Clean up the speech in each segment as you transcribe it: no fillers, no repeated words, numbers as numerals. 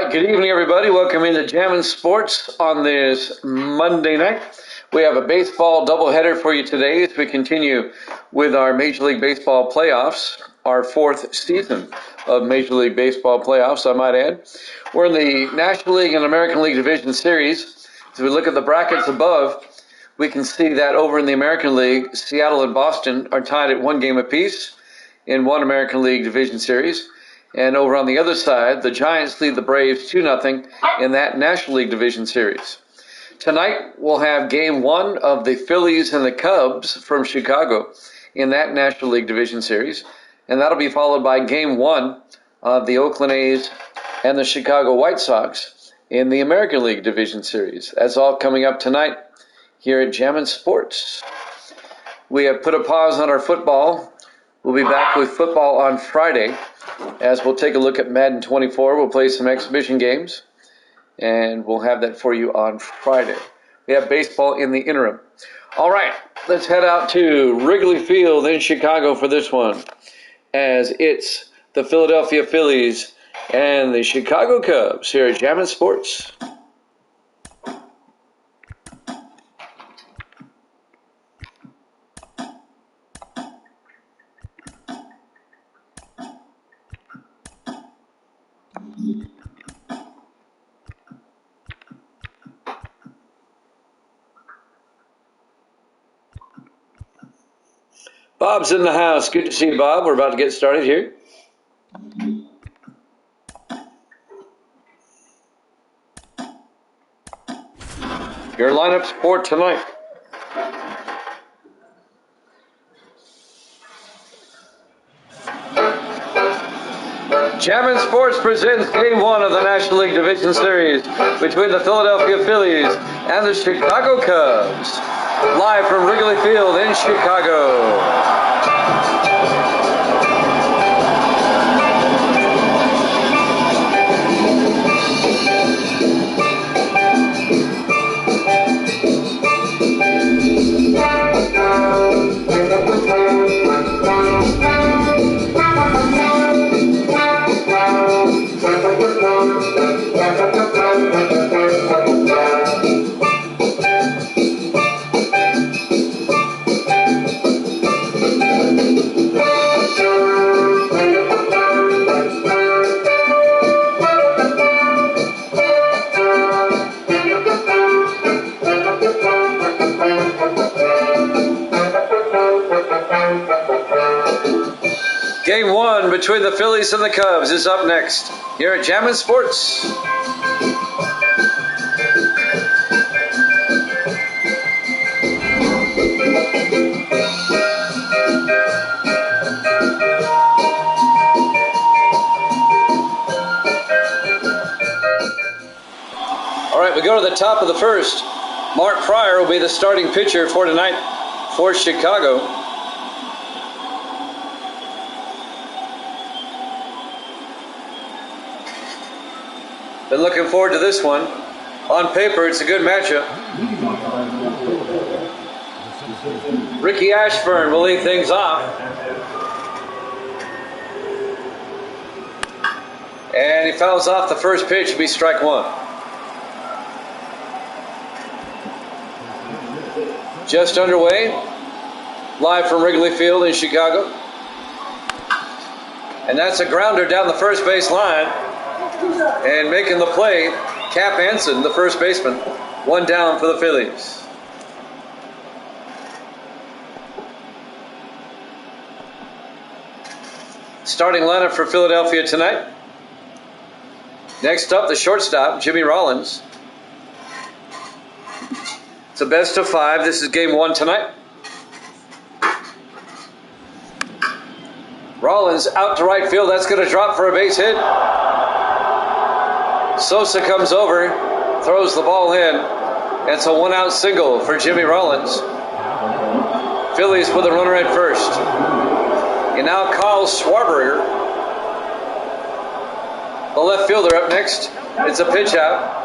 right, good evening, everybody. Welcome into Jammin' Sports on this Monday night. We have a baseball doubleheader for you today as we continue with our Major League Baseball playoffs, our fourth season of Major League Baseball playoffs, I might add. We're in the National League and American League Division Series. As we look at the brackets above, we can see that over in the American League, Seattle and Boston are tied at 1 game apiece in one American League Division Series. And over on the other side, the Giants lead the Braves 2-0 in that National League Division Series. Tonight, we'll have Game 1 of the Phillies and the Cubs from Chicago in that National League Division Series. And that'll be followed by Game 1 of the Oakland A's and the Chicago White Sox in the American League Division Series. That's all coming up tonight here at Jammin' Sports. We have put a pause on our football. We'll be back with football on Friday, as we'll take a look at Madden 24. We'll play some exhibition games, and we'll have that for you on Friday. We have baseball in the interim. All right, let's head out to Wrigley Field in Chicago for this one, as it's the Philadelphia Phillies and the Chicago Cubs here at Jammin' Sports. Bob's in the house. Good to see you, Bob. We're about to get started here. Your lineups for tonight. Jammin' Sports presents Game 1 of the National League Division Series between the Philadelphia Phillies and the Chicago Cubs. Live from Wrigley Field in Chicago. Game 1 between the Phillies and the Cubs is up next here at Jammin' Sports. All right, we go to the top of the first. Mark Pryor will be the starting pitcher for tonight for Chicago. Been looking forward to this one. On paper, it's a good matchup. Ricky Ashburn will lead things off. And he fouls off the first pitch. It'll be strike one. Just underway. Live from Wrigley Field in Chicago. And that's a grounder down the first base line. And making the play, Cap Anson, the first baseman. One down for the Phillies. Starting lineup for Philadelphia tonight. Next up, the shortstop, Jimmy Rollins. It's a best of 5. This is game 1 tonight. Rollins out to right field. That's going to drop for a base hit. Sosa comes over, throws the ball in. It's a 1-out single for Jimmy Rollins. Phillies with a runner at first. And now Kyle Schwarber, the left fielder, up next. It's a pitch out.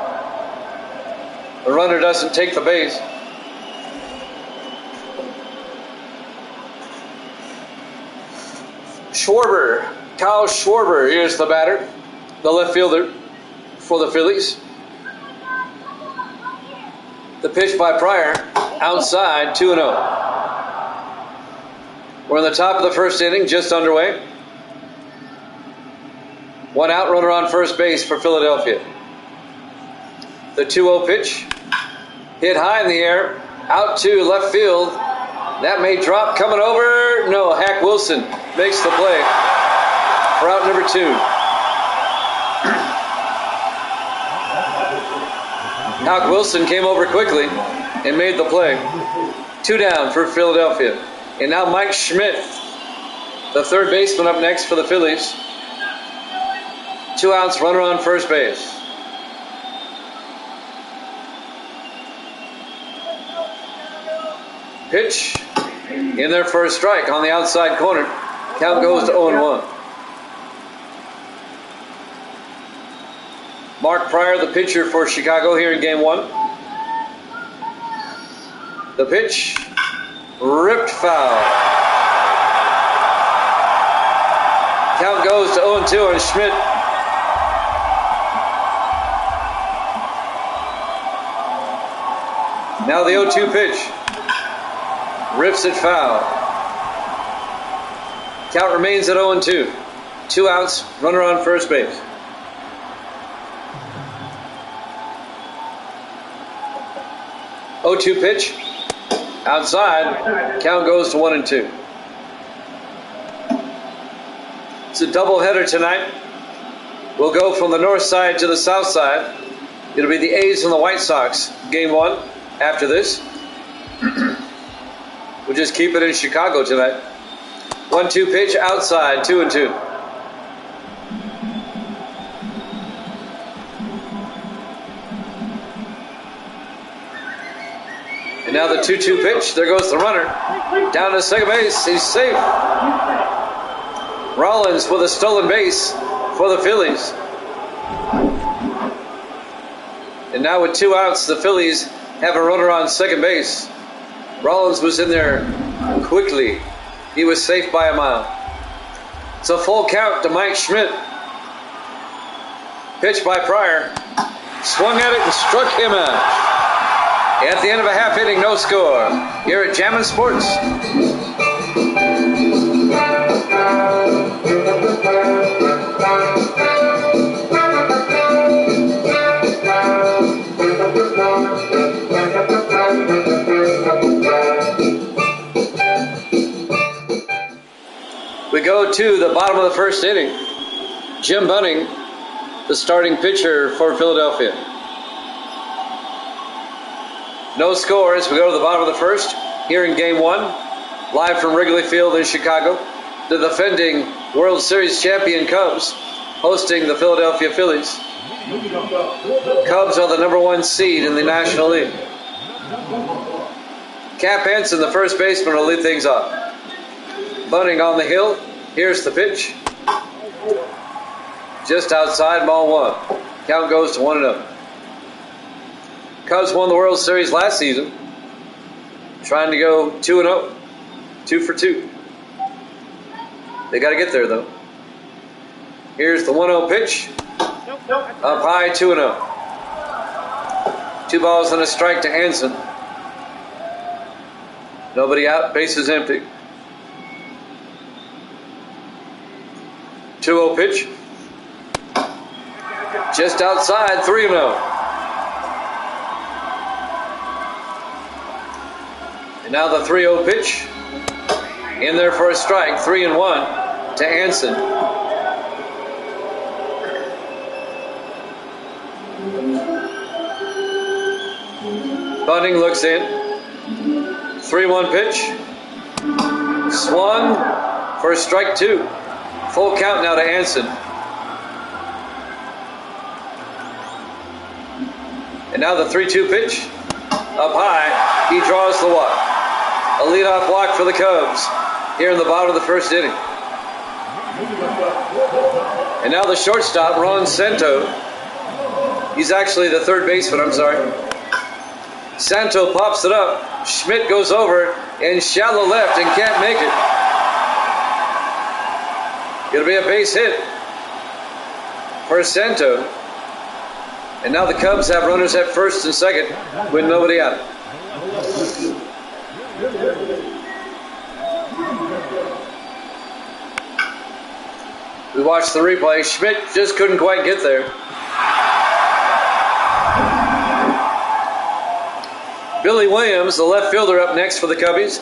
The runner doesn't take the base. Kyle Schwarber is the batter, the left fielder for the Phillies. The pitch by Pryor, outside, 2-0. We're in the top of the first inning, just underway. 1 out, runner on first base for Philadelphia. The 2-0 pitch, hit high in the air, out to left field. That may drop, coming over. No, Hack Wilson makes the play for out number 2. Hack Wilson came over quickly and made the play. 2 down for Philadelphia. And now Mike Schmidt, the third baseman, up next for the Phillies. 2 outs, runner on first base. Pitch in there for a strike on the outside corner. Count goes to 0-1. Mark Pryor, the pitcher for Chicago here in Game 1. The pitch, ripped foul. Count goes to 0-2 on Schmidt. Now the 0-2 pitch. Rips it foul. Count remains at 0-2. 2 outs, runner on first base. Oh-2 pitch. Outside. Count goes to 1-2. It's a doubleheader tonight. We'll go from the north side to the south side. It'll be the A's and the White Sox. Game 1 after this. We'll just keep it in Chicago tonight. 1-2 pitch outside, 2-2. And now the 2-2 pitch. There goes the runner. Down to second base. He's safe. Rollins with a stolen base for the Phillies. And now with 2 outs, the Phillies have a runner on second base. Rollins was in there quickly. He was safe by a mile. It's a full count to Mike Schmidt. Pitch by Pryor. Swung at it and struck him out. At the end of a half inning, no score. Here at Jammin' Sports. We go to the bottom of the first inning. Jim Bunning, the starting pitcher for Philadelphia. No score as we go to the bottom of the first here in Game 1. Live from Wrigley Field in Chicago. The defending World Series champion Cubs hosting the Philadelphia Phillies. Cubs are the number 1 seed in the National League. Cap Hansen, the first baseman, will lead things off. Bunting on the hill. Here's the pitch. Just outside, ball 1. Count goes to 1-0. Cubs won the World Series last season. Trying to go 2-0. 2 for 2. They got to get there, though. Here's the 1-0 pitch. Up high, 2-0. 2 balls and a strike to Hansen. Nobody out, bases empty. 2-0 pitch. Just outside, 3-0. And now the 3-0 pitch. In there for a strike, 3-1 to Hansen. Bunting looks in. 3-1 pitch. Swung for strike 2. Full count now to Hansen. And now the 3-2 pitch. Up high. He draws the walk. A leadoff walk for the Cubs here in the bottom of the first inning. And now the shortstop, Ron Santo. He's actually the third baseman, I'm sorry. Santo pops it up. Schmidt goes over in shallow left and can't make it. It'll be a base hit for Santo. And now the Cubs have runners at first and second with nobody out. We watched the replay. Schmidt just couldn't quite get there. Billy Williams, the left fielder, up next for the Cubbies.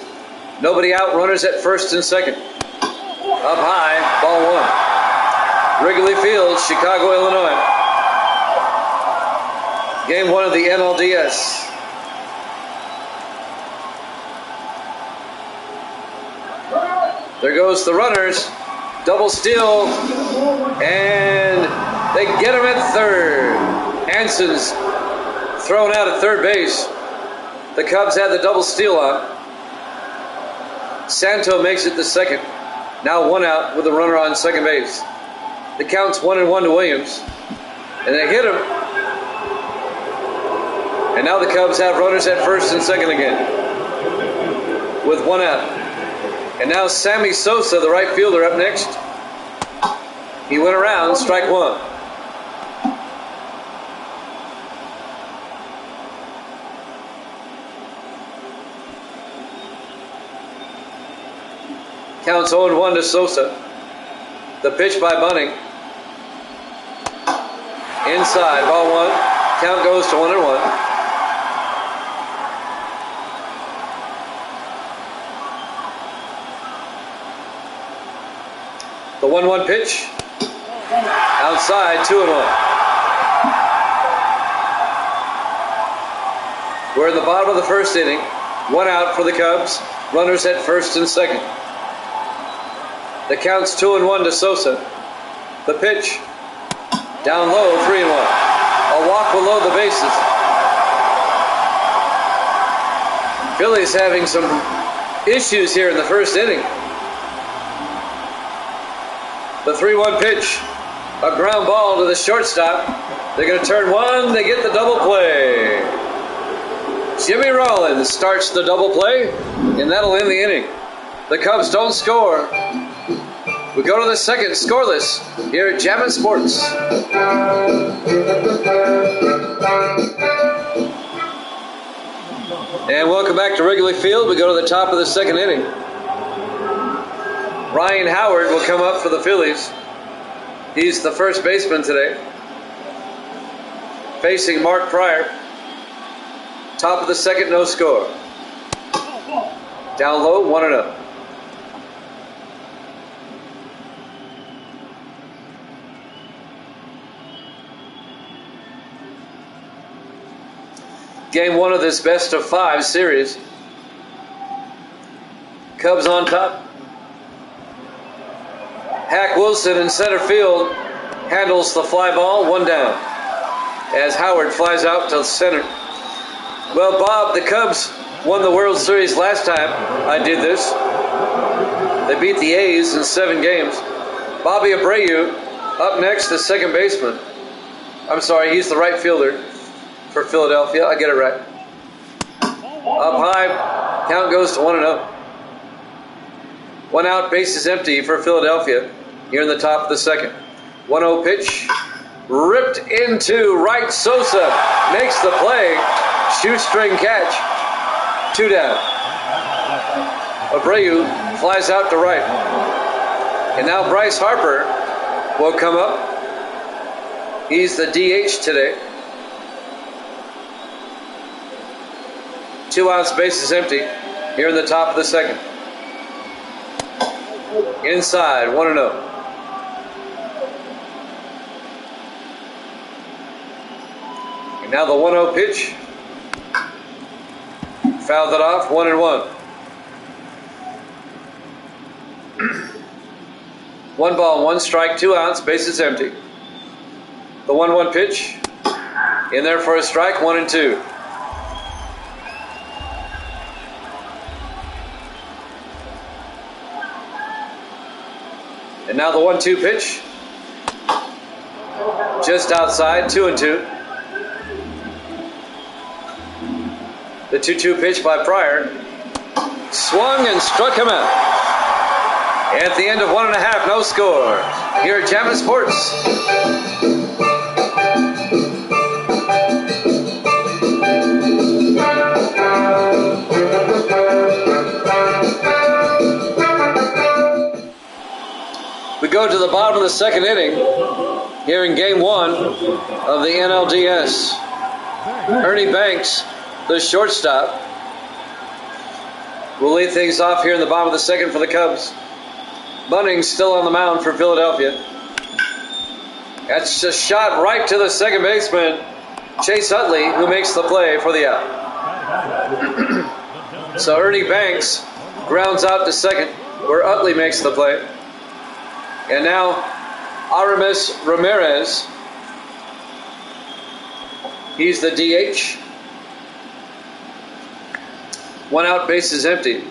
Nobody out, runners at first and second. Up high, ball one. Wrigley Field, Chicago, Illinois. Game one of the NLDS. There goes the runners. Double steal. And they get him at third. Hanson's thrown out at third base. The Cubs had the double steal on. Santo makes it the second. Now one out with a runner on second base. The count's 1-1 to Williams. And they hit him. And now the Cubs have runners at first and second again. With one out. And now Sammy Sosa, the right fielder, up next. He went around, strike one. Counts 0-1 to Sosa. The pitch by Bunning. Inside, ball one. Count goes to 1-1. The 1-1 pitch. Outside, 2-1. We're in the bottom of the first inning. One out for the Cubs. Runners at first and second. The count's 2-1 to Sosa. The pitch. Down low, 3-1. A walk below the bases. Phillies having some issues here in the first inning. The 3-1 pitch. A ground ball to the shortstop. They're going to turn one. They get the double play. Jimmy Rollins starts the double play, and that'll end the inning. The Cubs don't score. We go to the second, scoreless, here at Jammin' Sports. And welcome back to Wrigley Field. We go to the top of the second inning. Ryan Howard will come up for the Phillies. He's the first baseman today. Facing Mark Pryor. Top of the second, no score. Down low, 1-0. Game one of this best-of-5 series. Cubs on top. Hack Wilson in center field handles the fly ball, one down. As Howard flies out to center. Well, Bob, the Cubs won the World Series last time I did this. They beat the A's in 7 games. Bobby Abreu up next, the second baseman. I'm sorry, he's the right fielder for Philadelphia. I get it right. Up high, count goes to 1-0. One out, bases empty for Philadelphia here in the top of the second. 1-0 pitch, ripped into right. Sosa makes the play. Shoestring catch. 2 down. Abreu flies out to right. And now Bryce Harper will come up. He's the DH today. 2 outs, bases empty here in the top of the second. Inside, 1-0. And now the 1-0 pitch. Fouled it off, 1-1. 1 ball, 1 strike, 2 outs, bases empty. The 1-1 pitch. In there for a strike, 1-2. And now the 1-2 pitch. Just outside, 2-2. The 2-2 pitch by Pryor. Swung and struck him out. At the end of 1.5, no score. Here at Jammin' Sports. go to the bottom of the second inning here in game one of the NLDS. Ernie Banks, the shortstop, will lead things off here in the bottom of the second for the Cubs. Bunning's still on the mound for Philadelphia. That's a shot right to the second baseman, Chase Utley, who makes the play for the out. So Ernie Banks grounds out to second, where Utley makes the play. And now Aramis Ramirez, he's the DH. 1 out, bases empty.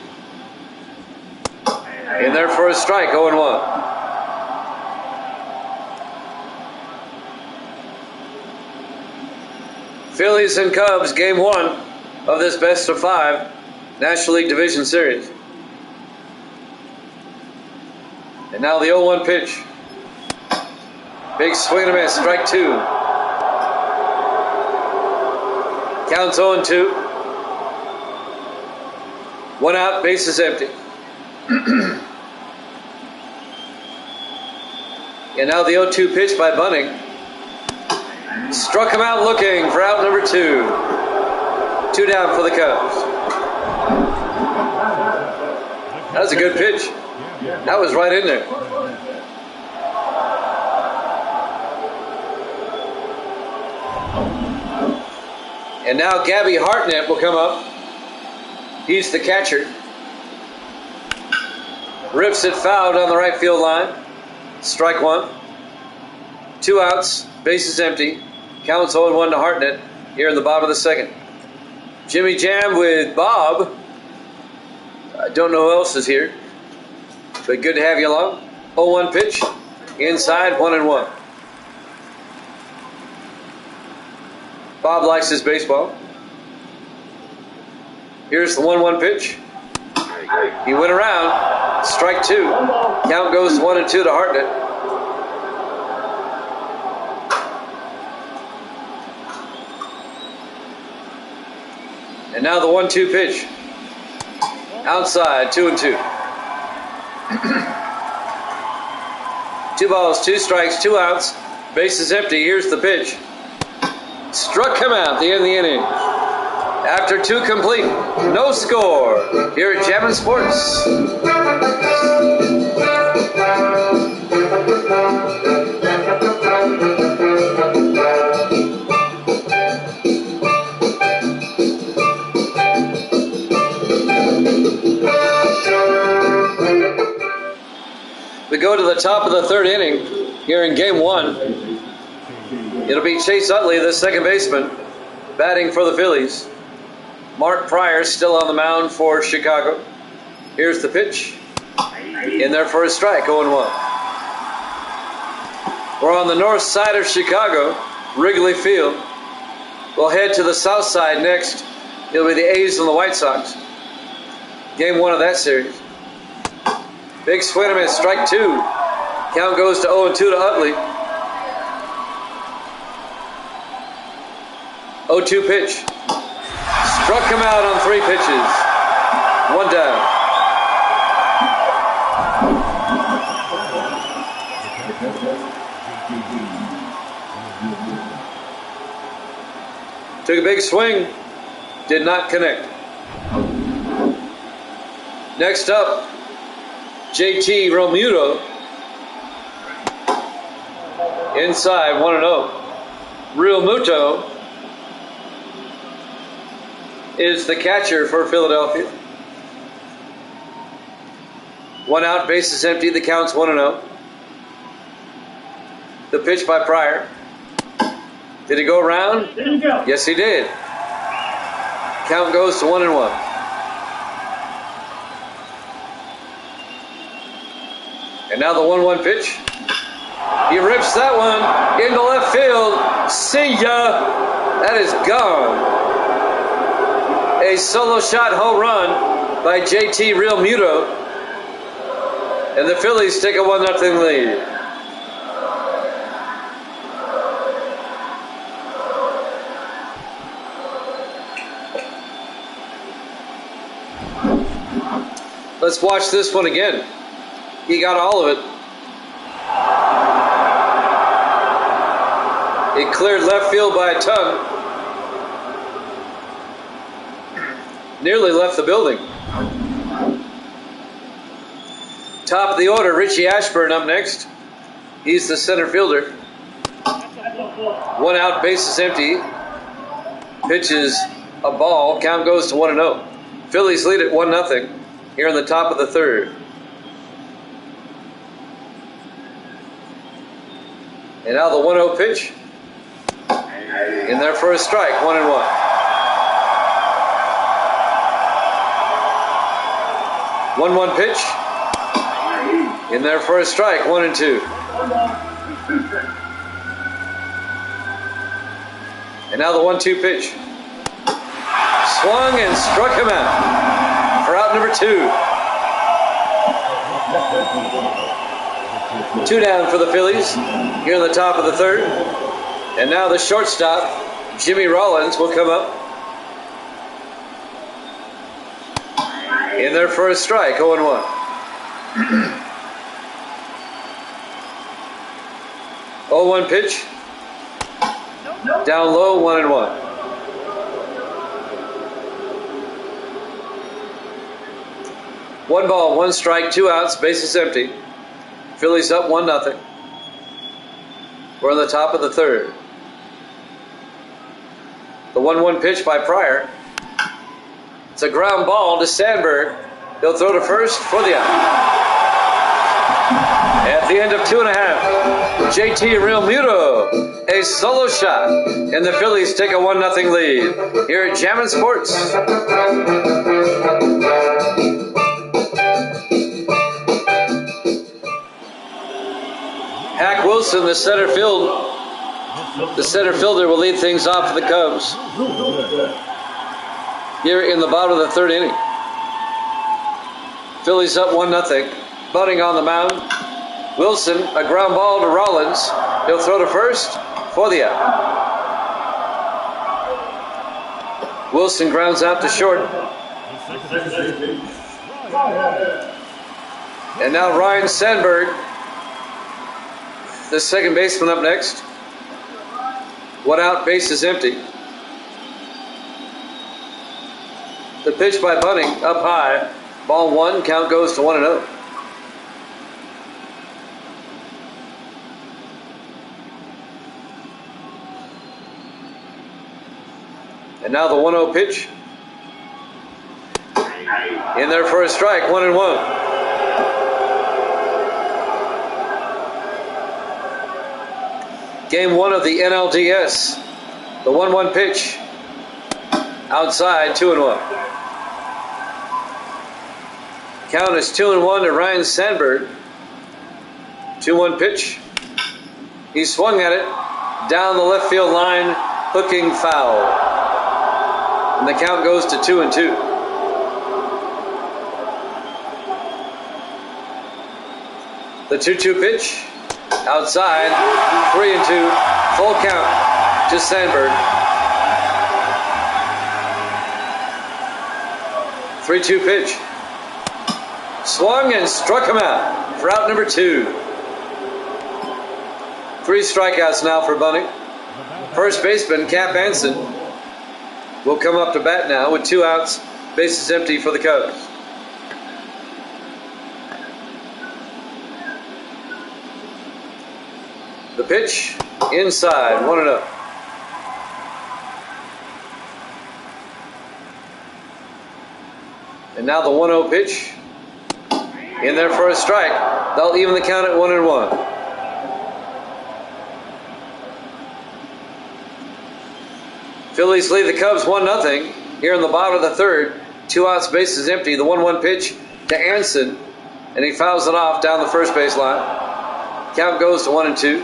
In there for a strike, 0-1. Phillies and Cubs, game one of this best of 5 National League Division Series. And now the 0-1 pitch. Big swing and a miss, strike 2. Counts 0-2. 1 out, bases empty. And now the 0-2 pitch by Bunning. Struck him out looking for out number 2. 2 down for the Cubs. That was a good pitch. That was right in there. And now Gabby Hartnett will come up. He's the catcher. Rips it foul down the right field line. Strike 1. 2 outs. Bases empty. Counts 0-1 to Hartnett here in the bottom of the second. Jimmy Jam with Bob. I don't know who else is here, but good to have you along. 0-1 pitch. Inside, 1-1. Bob likes his baseball. Here's the 1-1 pitch. He went around. Strike 2. Count goes 1-2 to Hartnett. And now the 1-2 pitch. Outside, 2-2. 2 balls, 2 strikes, 2 outs. Bases empty. Here's the pitch. Struck him out at the end of the inning. After 2 complete, no score here at Jammin' Sports. We go to the top of the third inning here in game one. It'll be Chase Utley, the second baseman, batting for the Phillies. Mark Pryor still on the mound for Chicago. Here's the pitch. In there for a strike, 0-1. We're on the north side of Chicago, Wrigley Field. We'll head to the south side next. It'll be the A's and the White Sox. Game 1 of that series. Big swing and miss, strike 2. Count goes to 0-2 to Utley. 0-2 pitch. Struck him out on 3 pitches. 1 down. Took a big swing. Did not connect. Next up, JT Realmuto. Inside, 1-0. Realmuto is the catcher for Philadelphia. 1 out, bases empty. The count's 1-0. The pitch by Pryor. Did he go around? Yes, he did. Count goes to 1-1. And now the 1-1 pitch. He rips that one into left field. See ya. That is gone. A solo shot home run by JT Realmuto. And the Phillies take a 1-0 lead. Let's watch this one again. He got all of it. It cleared left field by a ton. Nearly left the building. Top of the order, Richie Ashburn up next. He's the center fielder. 1 out, bases empty. Pitches a ball. Count goes to 1-0. Phillies lead at 1-0 here in the top of the third. And now the 1-0 pitch. In there for a strike, 1-1. One pitch. In there for a strike, 1-2. And now the 1-2 pitch. Swung and struck him out for out number 2. 2 down for the Phillies here in the top of the third. And now the shortstop, Jimmy Rollins, will come up. In there for a strike, 0-1. Oh, 1 pitch. Down low, 1-1. One ball, 1 strike, 2 outs, bases empty. Phillies up 1-0. We're on the top of the third. The 1-1 pitch by Pryor. It's a ground ball to Sandberg. He'll throw to first for the out. At the end of 2.5, JT Realmuto, a solo shot, and the Phillies take a 1-0 lead here at Jammin' Sports. Hack Wilson, the center fielder, will lead things off for the Cubs here in the bottom of the third inning. Phillies up 1-0. Bunting on the mound. Wilson, a ground ball to Rollins. He'll throw to first for the out. Wilson grounds out to short. And now Ryan Sandberg, the second baseman, up next. 1 out, base is empty. The pitch by Bunting, up high. Ball 1, count goes to 1-0. And now the 1-0 pitch. In there for a strike, 1-1. Game 1 of the NLDS. The 1-1 pitch. Outside, 2-1. Count is 2-1 to Ryan Sandberg. 2-1 pitch. He swung at it. Down the left field line. Hooking foul. And the count goes to 2-2. The 2-2 pitch. Outside. 3-2. Full count to Sandberg. 3-2 pitch. Swung and struck him out for out number 2. 3 strikeouts now for Bunting. First baseman Cap Anson will come up to bat now with 2 outs, bases empty for the Cubs. The pitch inside, 1-0. And now the 1-0 pitch. In there for a strike. They'll even the count at 1-1. Phillies lead the Cubs 1-0 here in the bottom of the third. 2 outs, bases empty. The 1-1 pitch to Anson, and he fouls it off down the first base line. Count goes to 1-2.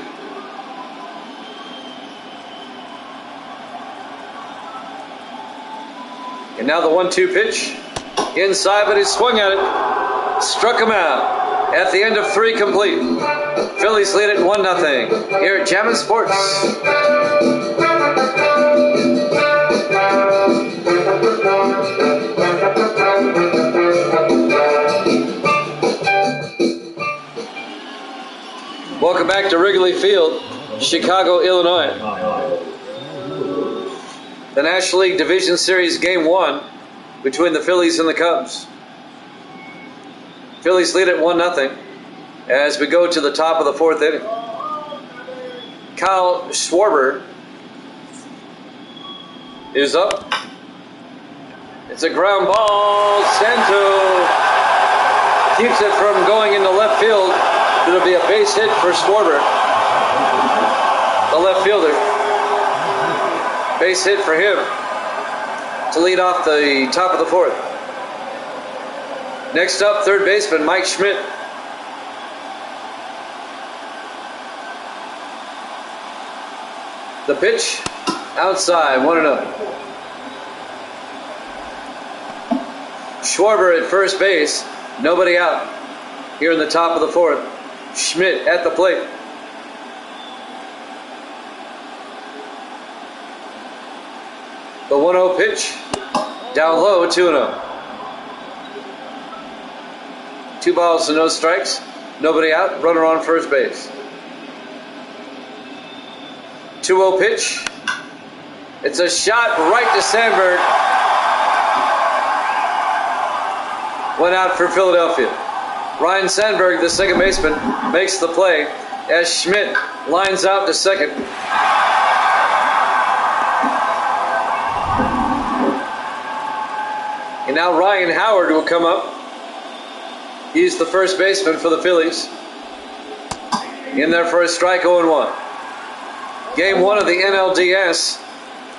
And now the 1-2 pitch. Inside, but he swung at it. Struck him out at the end of 3 complete. Phillies lead at 1-0 here at Jammin' Sports. Welcome back to Wrigley Field. Chicago, Illinois. The National League Division Series Game 1 between the Phillies and the Cubs. Phillies lead it 1-0 as we go to the top of the 4th inning. Kyle Schwarber is up. It's a ground ball. Santo keeps it from going into left field. It'll be a base hit for Schwarber, the left fielder. Base hit for him to lead off the top of the 4th. Next up, third baseman Mike Schmidt. The pitch, outside, 1-0. Schwarber at first base, nobody out. Here in the top of the 4th, Schmidt at the plate. The 1-0 pitch, down low, 2-0. 2 balls and no strikes, nobody out, runner on first base. 2-0 pitch. It's a shot right to Sandberg. Went out for Philadelphia. Ryan Sandberg, the second baseman, makes the play as Schmidt lines out to second. And now Ryan Howard will come up. He's the first baseman for the Phillies. In there for a strike, 0-1. Game 1 of the NLDS.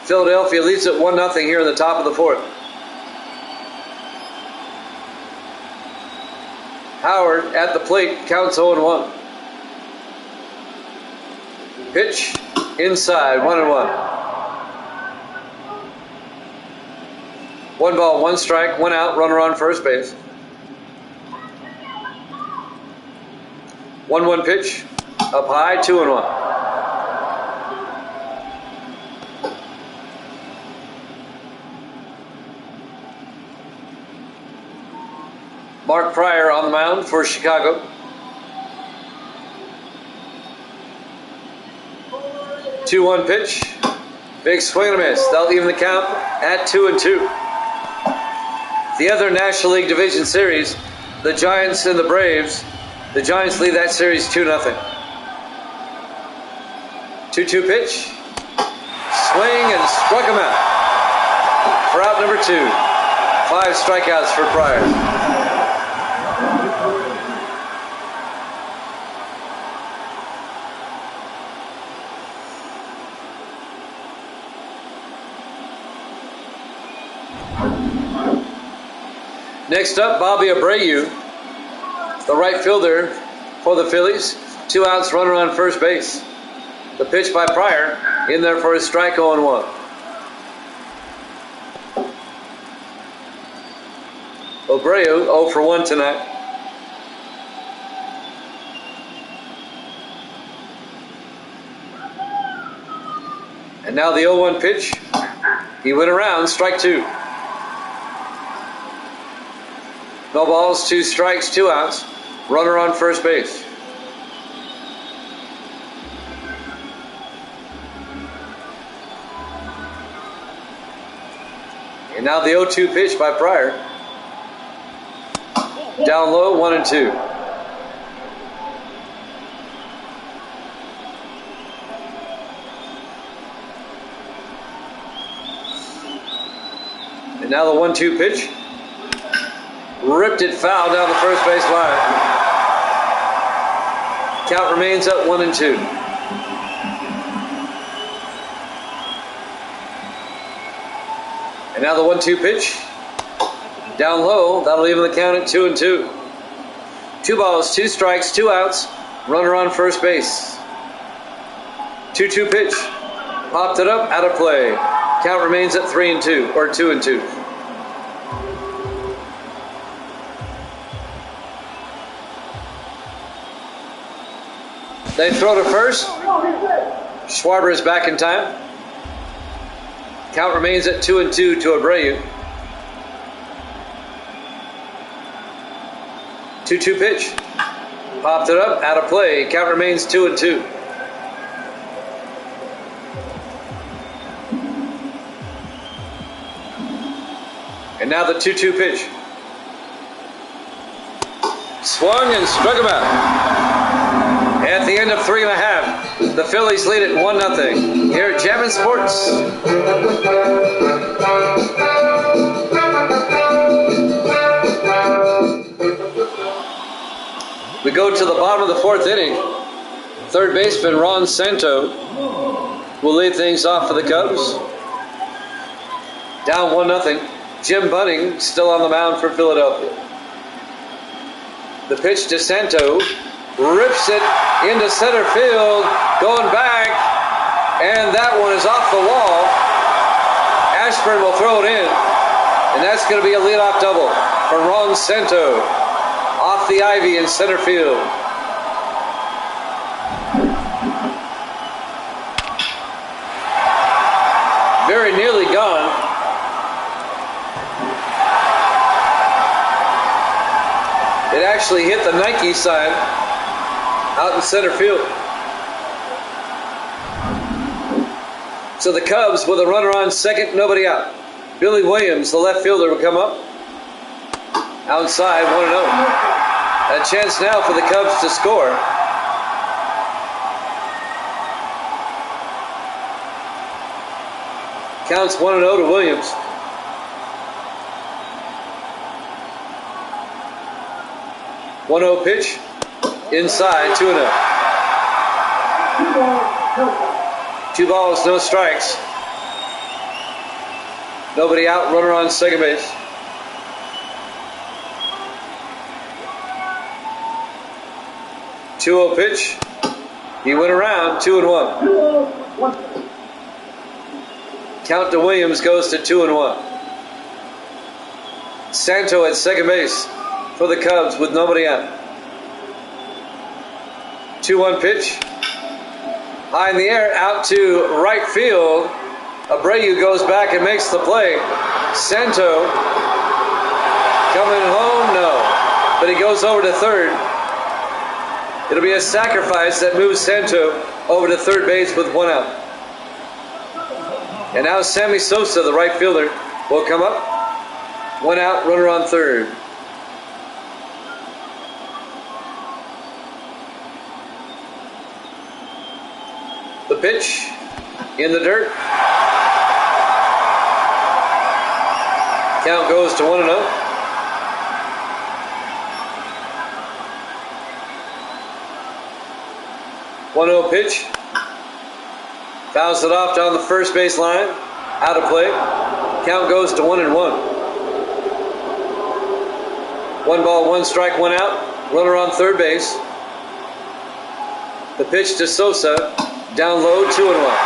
Philadelphia leads it 1-0 here in the top of the 4th. Howard at the plate, counts 0-1. Pitch, inside, 1-1. 1 ball, 1 strike, 1 out, runner on first base. 1-1 pitch, up high, 2-1. Mark Pryor on the mound for Chicago. 2-1 pitch. Big swing and a miss. That'll even the count at 2-2. The other National League Division Series, the Giants and the Braves. The Giants lead that series 2-0. 2-2 pitch. Swing and struck him out. For out number 2. 5 strikeouts for Pryor. Next up, Bobby Abreu, the right fielder for the Phillies. 2 outs, runner on first base. The pitch by Pryor, in there for a strike, 0-1. Abreu 0 for 1 tonight. And now the 0-1 pitch. He went around, strike 2. No balls, 2 strikes, 2 outs. Runner on first base. And now the 0-2 pitch by Pryor. Down low, 1-2. And now the 1-2 pitch. Ripped it foul down the first base line. Count remains at 1-2. And now the 1-2 pitch. Down low, that'll even the count at 2-2. 2 balls, 2 strikes, 2 outs. Runner on first base. 2-2 pitch. Popped it up, out of play. Count remains at 3-2, or 2-2. They throw to first. Schwarber is back in time. Count remains at 2-2 to Abreu. 2-2 pitch. Popped it up, out of play. Count remains 2-2. now the 2-2 pitch. Swung and struck him out. At the end of 3.5, the Phillies lead it 1-0 here at Jammin' Sports. We go to the bottom of the 4th inning. Third baseman Ron Santo will lead things off for the Cubs. Down 1-0. Jim Bunning still on the mound for Philadelphia. The pitch to Santo. Rips it into center field. Going back. And that one is off the wall. Ashburn will throw it in. And that's going to be a leadoff double for Ron Santo. Off the ivy in center field. Very nearly gone. It actually hit the Nike sign out in center field. So the Cubs with a runner on second, nobody out. Billy Williams, the left fielder, will come up. Outside, 1-0. A chance now for the Cubs to score. Counts 1-0 to Williams. One-0 pitch. Inside, 2-0. 2 balls, no strikes. Nobody out, runner on second base. 2-0 pitch. He went around, 2-1. Count to Williams goes to 2-1. Santo at second base for the Cubs with nobody out. 2-1 pitch. High in the air, out to right field. Abreu goes back and makes the play. Santo coming home, no. But he goes over to third. It'll be a sacrifice that moves Santo over to third base with 1 out. And now Sammy Sosa, the right fielder, will come up. 1 out, runner on third. The pitch in the dirt. Count goes to 1-0. One-0 pitch. Fouls it off down the first base line. Out of play. Count goes to 1-1. 1 ball, 1 strike, 1 out. Runner on third base. The pitch to Sosa. Down low, 2-1.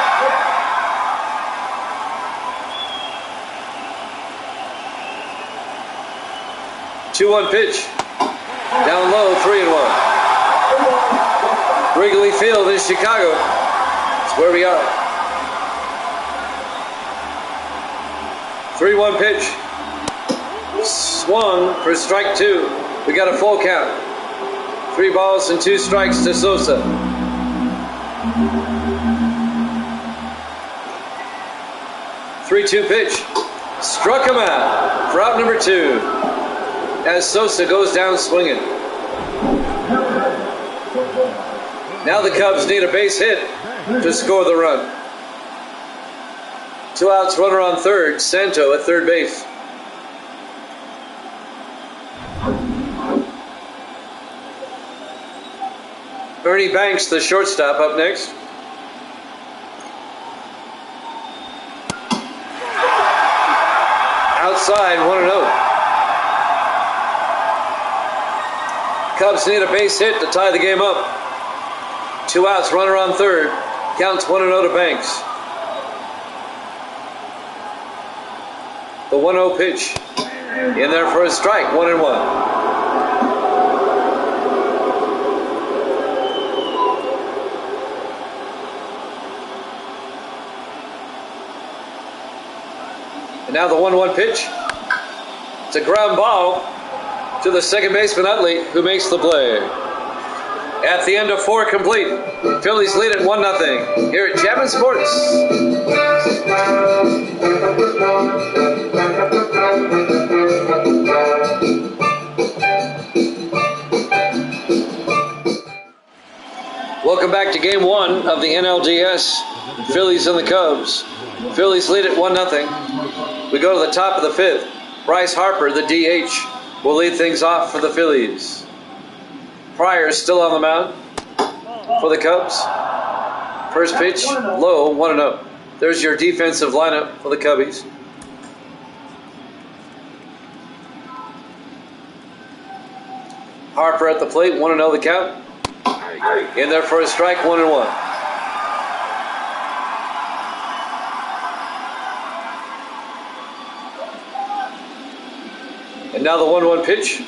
Two-one pitch. Down low, 3-1. Wrigley Field in Chicago. It's where we are. 3-1 pitch. Swung for strike 2. We got a full count. 3 balls and 2 strikes to Sosa. 3-2 pitch. Struck him out for out number 2 as Sosa goes down swinging. Now the Cubs need a base hit to score the run. 2 outs, runner on third. Santo at third base. Ernie Banks, the shortstop, up next. Outside, 1-0. Cubs need a base hit to tie the game up. 2 outs, runner on third. Counts 1-0 to Banks. The 1-0 pitch. In there for a strike, 1-1. And now the 1-1 pitch. It's a ground ball to the second baseman Utley, who makes the play. At the end of 4 complete, Phillies lead at 1-0 here at Jammin' Sports. Welcome back to game one of the NLDS, Phillies and the Cubs. Phillies lead it 1-0. We go to the top of the fifth. Bryce Harper, the DH, will lead things off for the Phillies. Pryor's still on the mound for the Cubs. First pitch, low, 1-0. There's your defensive lineup for the Cubbies. Harper at the plate, 1-0 the count. In there for a strike, 1-1. And now the 1-1 pitch.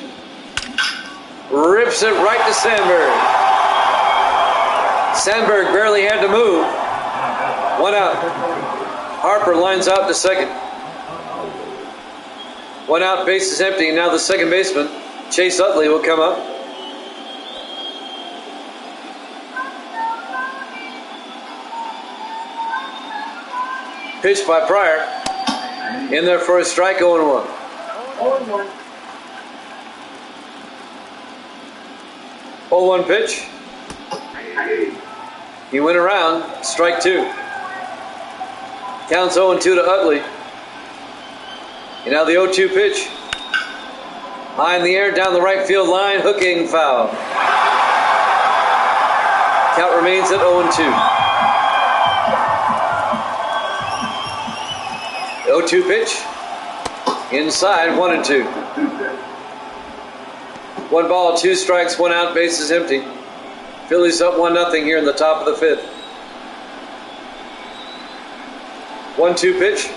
Rips it right to Sandberg. Sandberg barely had to move. 1 out. Harper lines out to second. 1 out, base is empty. Now the second baseman, Chase Utley, will come up. Pitch by Pryor. In there for a strike, 0-1. 0-1 pitch. He went around, strike 2. Counts 0-2 to Utley. And now the 0-2 pitch. High in the air, down the right field line, hooking foul. Count remains at 0-2. 0-2 pitch. Inside, 1-2. 1 ball, 2 strikes, 1 out, base is empty. Phillies up 1-0 here in the top of the fifth. 1-2 pitch.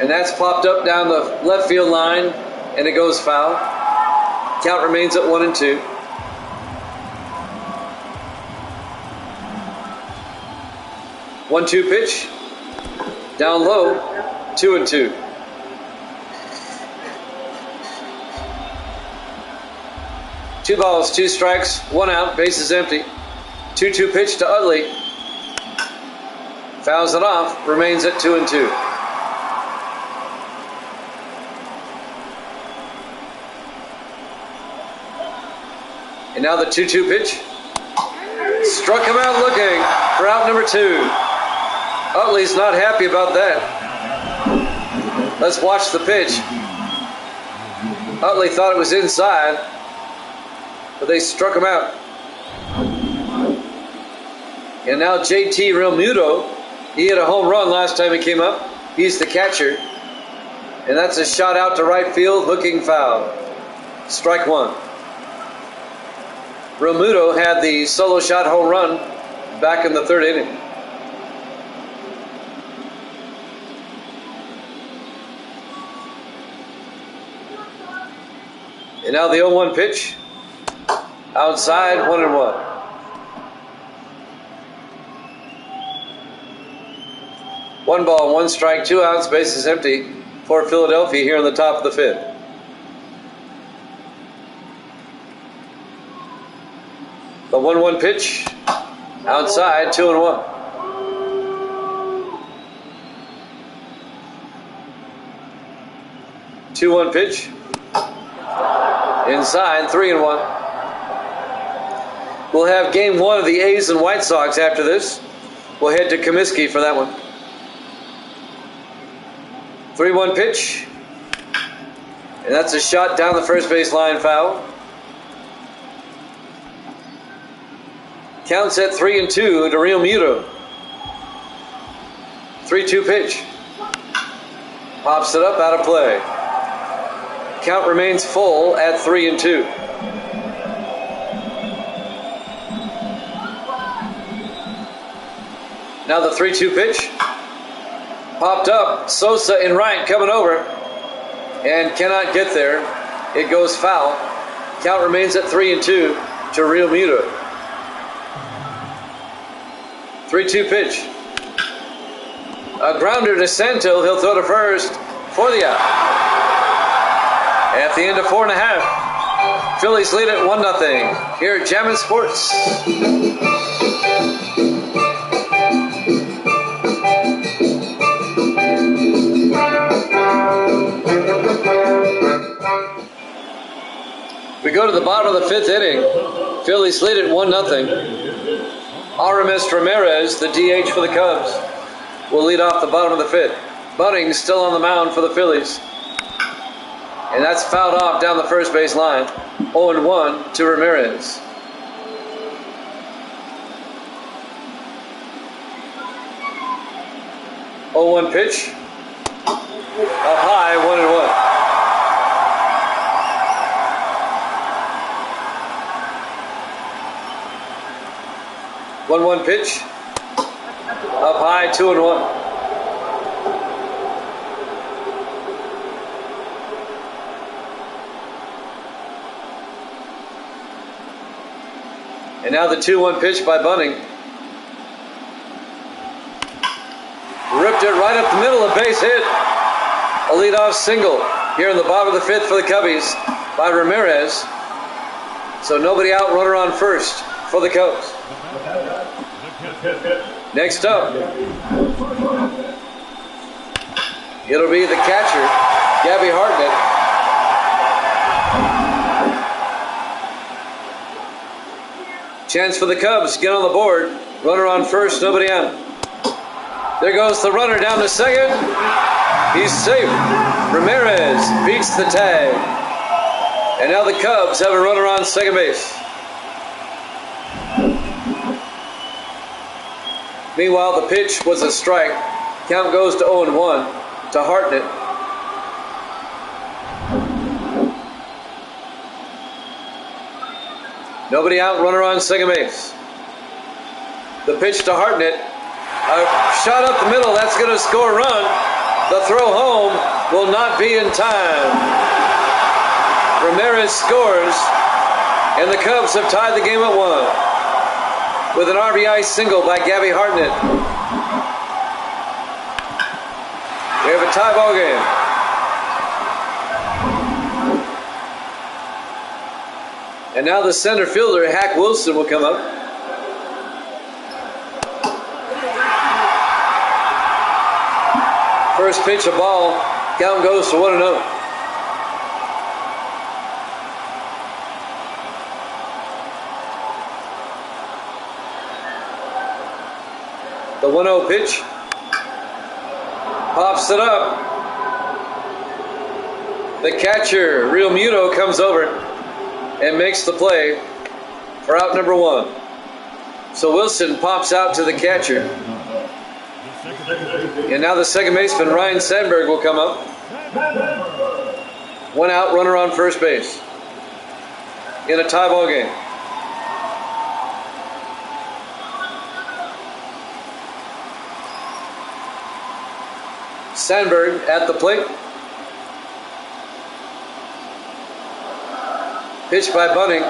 And that's popped up down the left field line, and it goes foul. Count remains at 1-2. 1-2 pitch. Down low, 2-2. 2 balls, 2 strikes, 1 out, base is empty. 2-2 pitch to Utley. Fouls it off, remains at 2-2. And now the 2-2 pitch. Struck him out looking for out number 2. Utley's not happy about that. Let's watch the pitch. Utley thought it was inside, but they struck him out. And now JT Realmuto, he hit a home run last time he came up. He's the catcher. And that's a shot out to right field, hooking foul. Strike 1. Realmuto had the solo shot home run back in the 3rd inning. And now the 0-1 pitch. Outside, 1-1. One ball, 1 strike, 2 outs, base is empty for Philadelphia here in the top of the fifth. The 1-1 pitch. Outside, 2-1. Two-1 pitch. Inside, 3-1. We'll have game 1 of the A's and White Sox after this. We'll head to Comiskey for that one. 3-1 pitch. And that's a shot down the first base line, foul. Counts at 3-2 to Realmuto. 3-2 pitch. Pops it up, out of play. Count remains full at 3-2. Now the 3-2 pitch. Popped up. Sosa in right coming over. And cannot get there. It goes foul. Count remains at 3-2 to Realmuto. 3-2 pitch. A grounder to Santo. He'll throw to first for the out. At the end of 4.5, Phillies lead it 1-0 here at Jammin' Sports. We go to the bottom of the 5th inning. Phillies lead it 1-0. Aramis Ramirez, the DH for the Cubs, will lead off the bottom of the 5th. Bunning still on the mound for the Phillies. And that's fouled off down the first base line. 0-1 to Ramirez. Oh, 1 pitch. Up high, 1-1. One pitch. Up high, 2-1. And now the 2-1 pitch by Bunning. Ripped it right up the middle, a base hit. A leadoff single here in the bottom of the 5th for the Cubbies by Ramirez. So nobody out, runner on first for the Cubs. Next up, it'll be the catcher, Gabby Hartnett. Chance for the Cubs, get on the board. Runner on first, nobody out. There goes the runner down to second. He's safe. Ramirez beats the tag. And now the Cubs have a runner on second base. Meanwhile, the pitch was a strike. Count goes to 0-1 to Hartnett. Nobody out, runner on second base. The pitch to Hartnett. A shot up the middle, that's going to score a run. The throw home will not be in time. Ramirez scores, and the Cubs have tied the game at 1 with an RBI single by Gabby Hartnett. We have a tie ball game. And now the center fielder, Hack Wilson, will come up. First pitch, a ball. Count goes to 1-0. The 1-0 pitch. Pops it up. The catcher, Real Muto, comes over and makes the play for out number 1. So Wilson pops out to the catcher. And now the second baseman, Ryan Sandberg, will come up. 1 out, runner on first base in a tie ball game. Sandberg at the plate. Pitch by Bunning.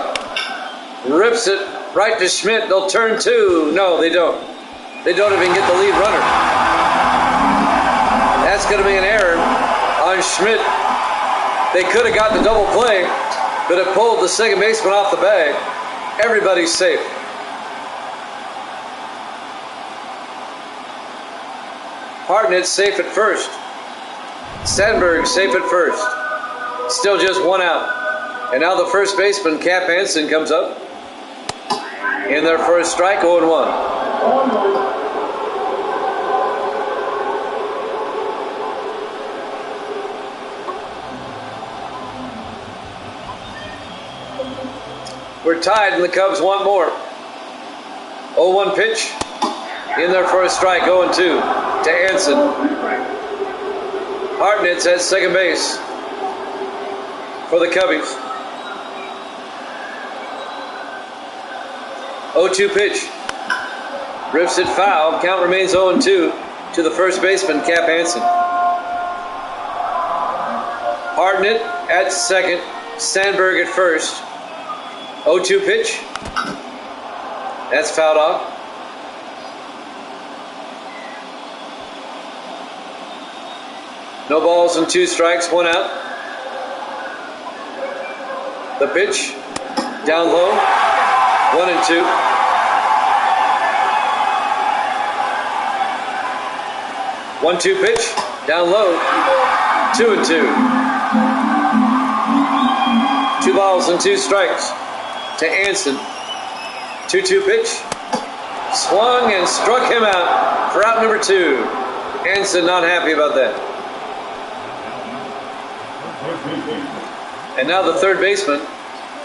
Rips it right to Schmidt. They'll turn 2. No, they don't. They don't even get the lead runner. That's going to be an error on Schmidt. They could have got the double play, but it pulled the second baseman off the bag. Everybody's safe. Hartnett safe at first. Sandberg safe at first. Still just 1 out. And now the first baseman, Cap Hansen, comes up. In their first strike, 0-1. We're tied and the Cubs want more. 0-1 pitch. In their first strike, 0-2 to Hansen. Hartnett's at second base for the Cubbies. 0-2 pitch. Rips it foul. Count remains 0-2 to the first baseman, Cap Hansen. Hartnett at second. Sandberg at first. 0-2 pitch. That's fouled off. No balls and 2 strikes, 1 out. The pitch. Down low. 1-2. One-two pitch, down low, 2-2. 2 balls and 2 strikes to Hansen. 2-2 pitch. Swung and struck him out for out number 2. Hanson not happy about that. And now the third baseman,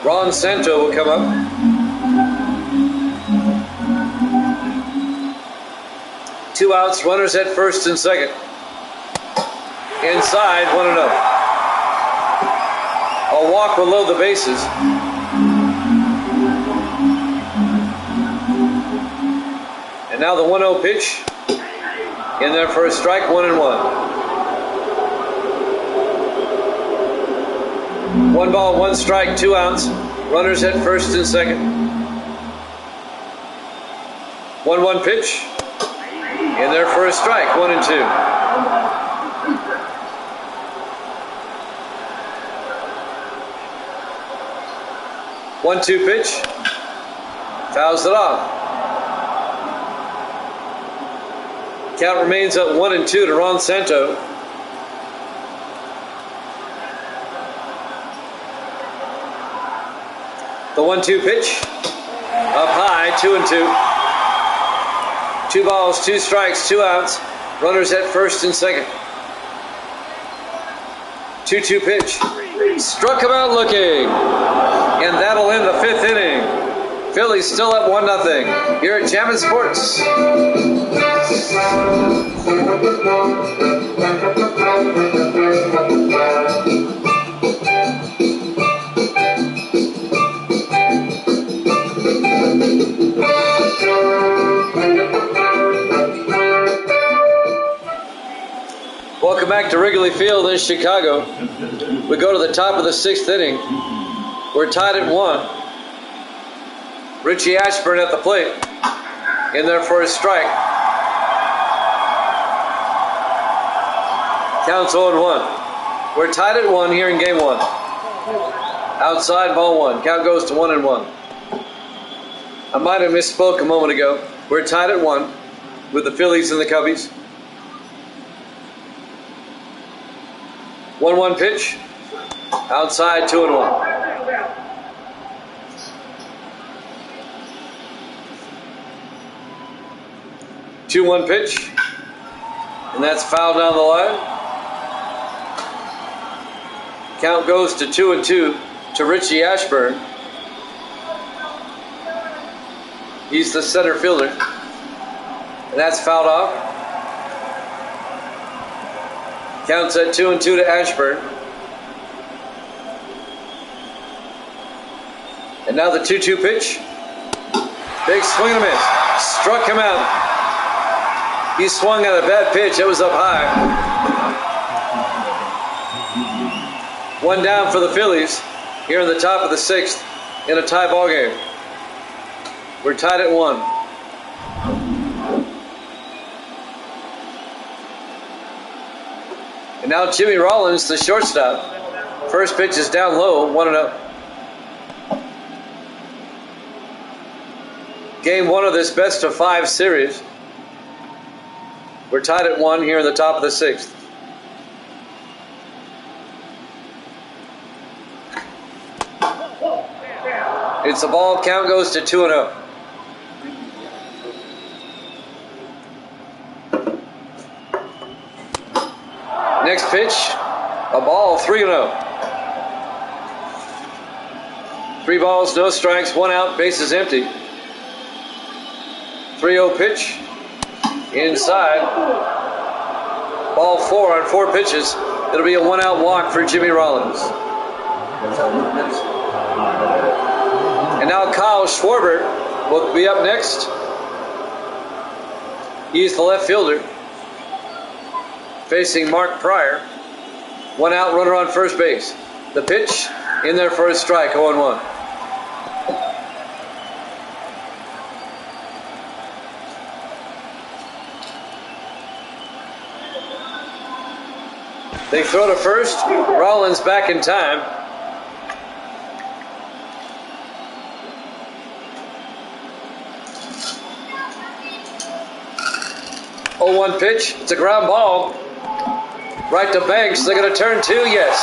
Ron Santo, will come up. Two outs, runners at first and second. Inside, 1-0. A walk will load the bases. And now the 1-0 pitch. In there for a strike, 1-1. 1 ball, 1 strike, 2 outs. Runners at first and second. 1-1 pitch. In there for a strike, 1-2. One-two pitch. Fouls it off. Count remains at 1-2 to Ron Santo. The 1-2 pitch. Up high, 2-2. 2 balls, 2 strikes, 2 outs. Runners at first and second. 2-2 pitch. Struck him out looking. And that'll end the 5th inning. Phillies still up 1-0 here at Jammin' Sports. Welcome back to Wrigley Field in Chicago. We go to the top of the 6th inning. We're tied at 1. Richie Ashburn at the plate. In there for a strike. Counts 0-1. We're tied at 1 here in game 1. Outside, ball 1. Count goes to 1-1. I might have misspoke a moment ago. We're tied at 1 with the Phillies and the Cubbies. 1-1 pitch. Outside, 2-1. 2-1 pitch. And that's fouled down the line. Count goes to 2-2 to Richie Ashburn. He's the center fielder. And that's fouled off. Counts at 2-2 to Ashburn. And now the 2-2 pitch. Big swing and a miss. Struck him out. He swung at a bad pitch. It was up high. 1 down for the Phillies here in the top of the 6th in a tie ball game. We're tied at 1. And now Jimmy Rollins, the shortstop. First pitch is down low, 1-0. Game 1 of this best of 5 series. We're tied at 1 here in the top of the 6th. It's a ball. Count goes to 2-0. Next pitch, a ball, 3-0. 3 balls, no strikes, 1 out, bases empty. 3-0 pitch, inside. Ball 4 on 4 pitches. It'll be a 1-out walk for Jimmy Rollins. And now Kyle Schwarber will be up next. He's the left fielder, facing Mark Pryor. 1 out, runner on first base. The pitch, in there for a strike, 0-1. They throw to first. Rollins back in time. Oh, 1 pitch. It's a ground ball. Right to Banks. They're going to turn 2. Yes.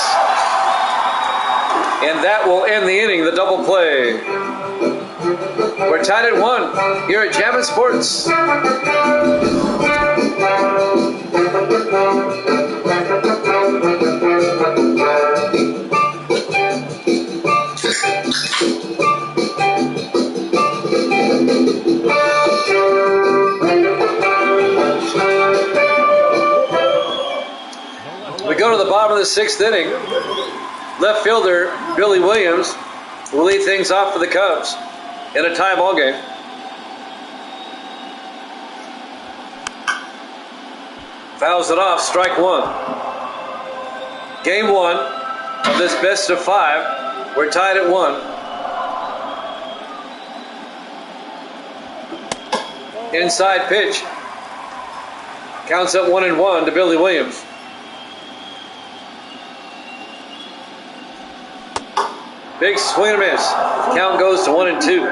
And that will end the inning, the double play. We're tied at 1 here at Jammin' Sports. We go to the bottom of the 6th inning. Left fielder Billy Williams will lead things off for the Cubs in a tie ball game. Fouls it off, strike 1. Game 1 of this best of 5. We're tied at 1. Inside pitch. Counts at 1-1 to Billy Williams. Big swing and miss. Count goes to 1-2.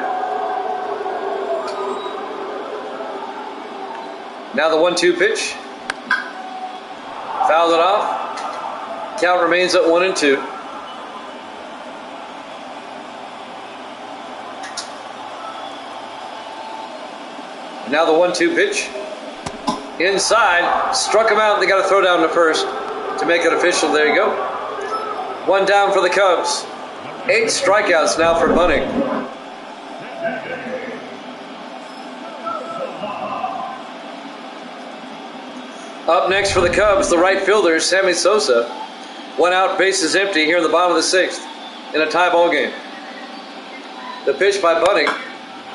Now the 1-2 pitch. Fouled it off. Count remains at 1-2. Now the 1-2 pitch. Inside. Struck him out. They got to throw down to first to make it official. There you go. 1 down for the Cubs. 8 strikeouts now for Bunning. Up next for the Cubs, the right fielder, Sammy Sosa. 1 out, bases empty here in the bottom of the 6th in a tie ball game. The pitch by Bunning.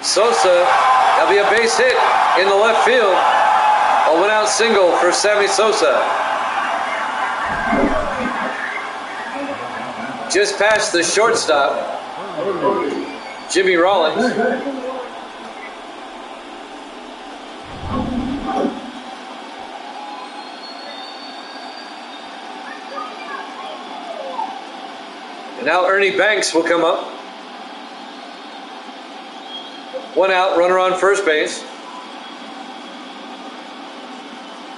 Sosa, that'll be a base hit in the left field. A 1 out single for Sammy Sosa. Just past the shortstop, Jimmy Rollins. And now Ernie Banks will come up. 1 out, runner on first base.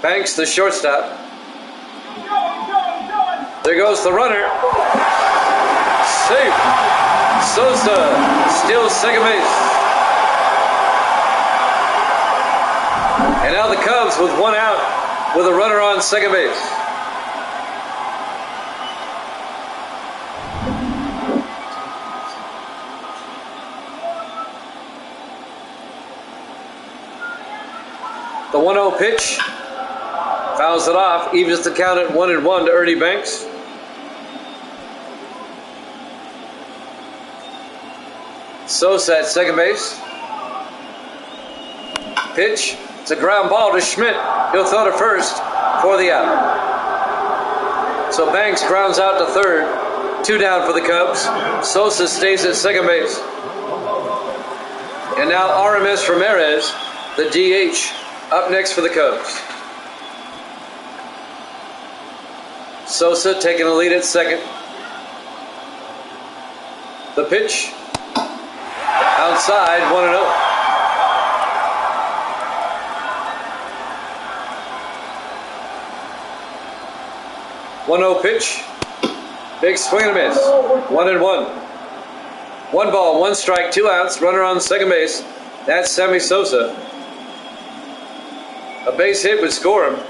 Banks, the shortstop. There goes the runner. Safe. Sosa steals second base. And now the Cubs with 1 out with a runner on second base. The 1-0 pitch. Fouls it off. Evens the count at 1-1 to Ernie Banks. Sosa at second base. Pitch. It's a ground ball to Schmidt. He'll throw to first for the out. So Banks grounds out to third. 2 down for the Cubs. Sosa stays at second base. And now RMS Ramirez, the DH, up next for the Cubs. Sosa taking a lead at second. The pitch. Outside, 1-0. Pitch. Big swing and a miss. 1-1. 1 ball, 1 strike, 2 outs. Runner on second base. That's Sammy Sosa. A base hit would score him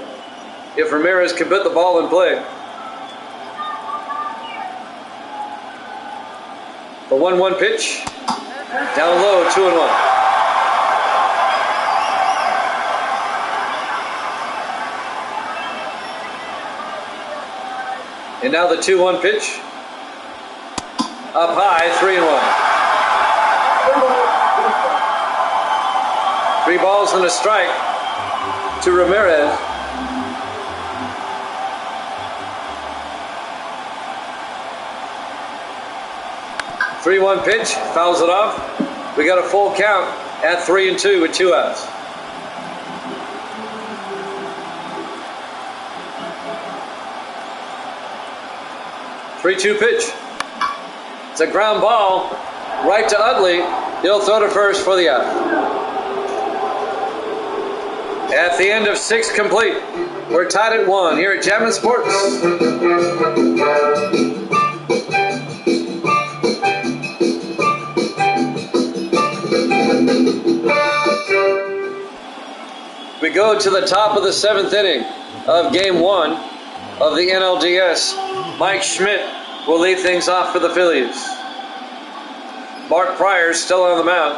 if Ramirez can put the ball in play. The 1-1 pitch. Down low, 2-1. And now the 2-1 pitch. Up high, 3-1. 3 balls and a strike to Ramirez. The 3-1 pitch, fouls it off. We got a full count at 3-2 with 2 outs. The 3-2 pitch. It's a ground ball right to Utley. He'll throw to first for the out. At the end of 6 complete, we're tied at 1 here at Jammin' Sports. We go to the top of the 7th inning of Game 1 of the NLDS. Mike Schmidt will lead things off for the Phillies. Mark Pryor still on the mound.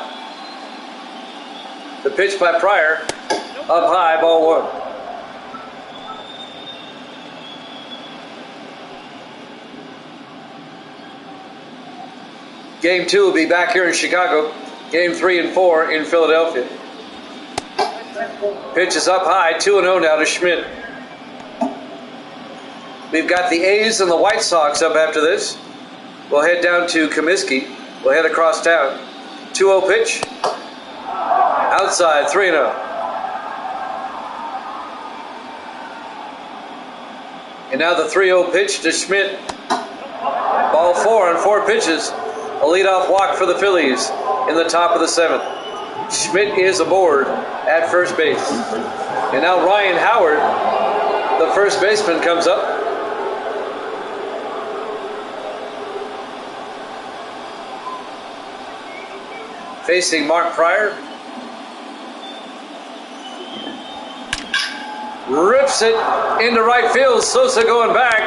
The pitch by Pryor, up high, ball 1. Game 2 will be back here in Chicago. Game 3 and 4 in Philadelphia. Pitch is up high, 2-0 now to Schmidt. We've got the A's and the White Sox up after this. We'll head down to Comiskey. We'll head across town. 2-0 pitch. Outside, 3-0. And now the 3-0 pitch to Schmidt. Ball 4 on 4 pitches. A leadoff walk for the Phillies in the top of the 7th. Schmidt is aboard at first base. And now Ryan Howard, the first baseman, comes up. Facing Mark Pryor. Rips it into right field. Sosa going back.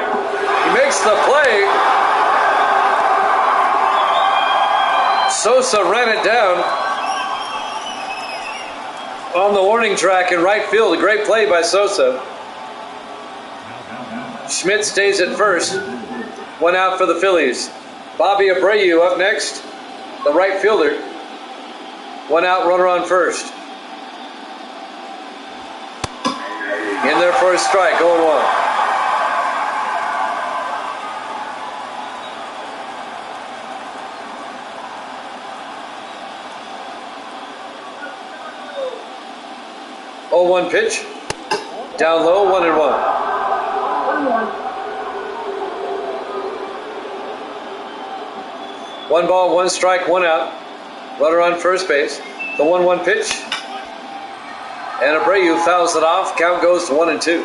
He makes the play. Sosa ran it down on the warning track in right field. A great play by Sosa. Schmidt stays at first. 1 out for the Phillies. Bobby Abreu up next, the right fielder. 1 out, runner on first. In there for a strike, 0-1. Oh, 1 pitch. Down low, 1-1. 1 ball, 1 strike, 1 out. Runner on first base. The 1-1 pitch. And Abreu fouls it off. Count goes to 1-2.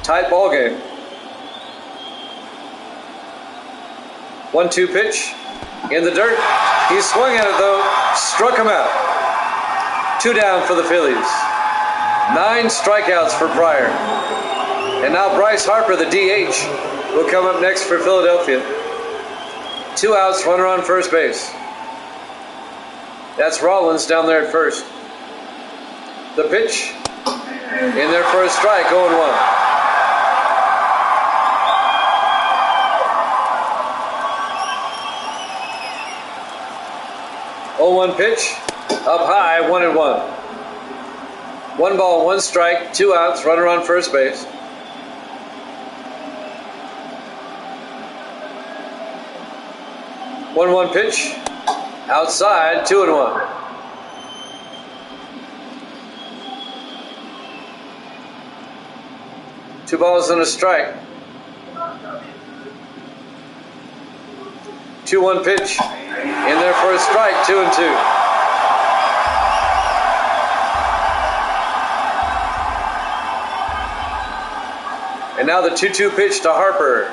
Tight ball game. 1-2 pitch. In the dirt. He swung at it though. Struck him out. 2 down for the Phillies. 9 strikeouts for Pryor. And now Bryce Harper, the DH, will come up next for Philadelphia. 2 outs, runner on first base. That's Rollins down there at first. The pitch. In there for a strike, 0-1. Oh, 1 pitch. Up high, 1-1. 1 ball, 1 strike, 2 outs, runner on first base. One pitch, outside, 2-1. Two balls and a strike. 2-1 pitch, in there for a strike, 2-2. And now the 2-2 pitch to Harper.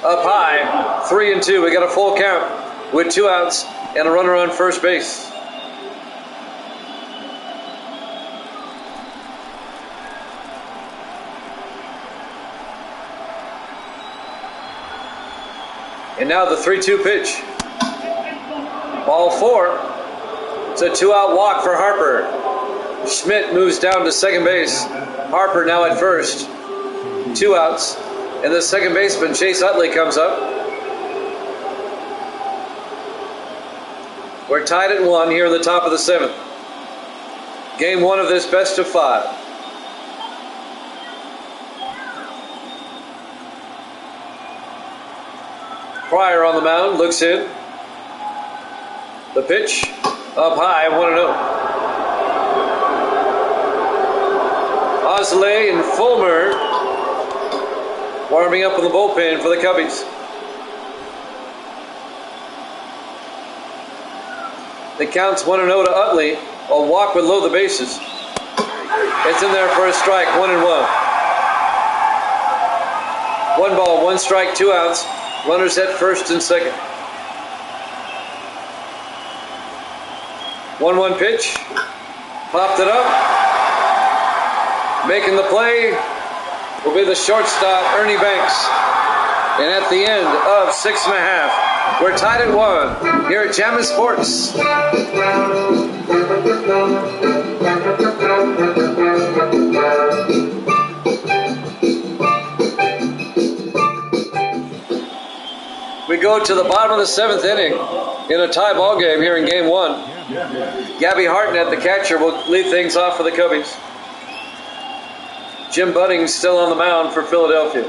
Up high, 3-2. We got a full count with 2 outs and a runner on first base. And now the 3-2 pitch. Ball 4. It's a 2-out walk for Harper. Schmidt moves down to second base. Harper now at first. 2 outs. And the second baseman, Chase Utley, comes up. We're tied at 1 here in the top of the 7th. Game 1 of this best of 5. Pryor on the mound, looks in. The pitch, up high, 1-0. Osley and Fulmer warming up in the bullpen for the Cubbies. The count's 1-0 to Utley. A walk would load the bases. It's in there for a strike, 1-1. 1 ball, 1 strike, 2 outs. Runners at first and second. 1-1 pitch. Popped it up. Making the play will be the shortstop, Ernie Banks. And at the end of 6½, we're tied at 1 here at Jammin' Sports. We go to the bottom of the 7th inning in a tie ball game here in Game 1. Gabby Hartnett, the catcher, will lead things off for the Cubbies. Jim Budding's still on the mound for Philadelphia.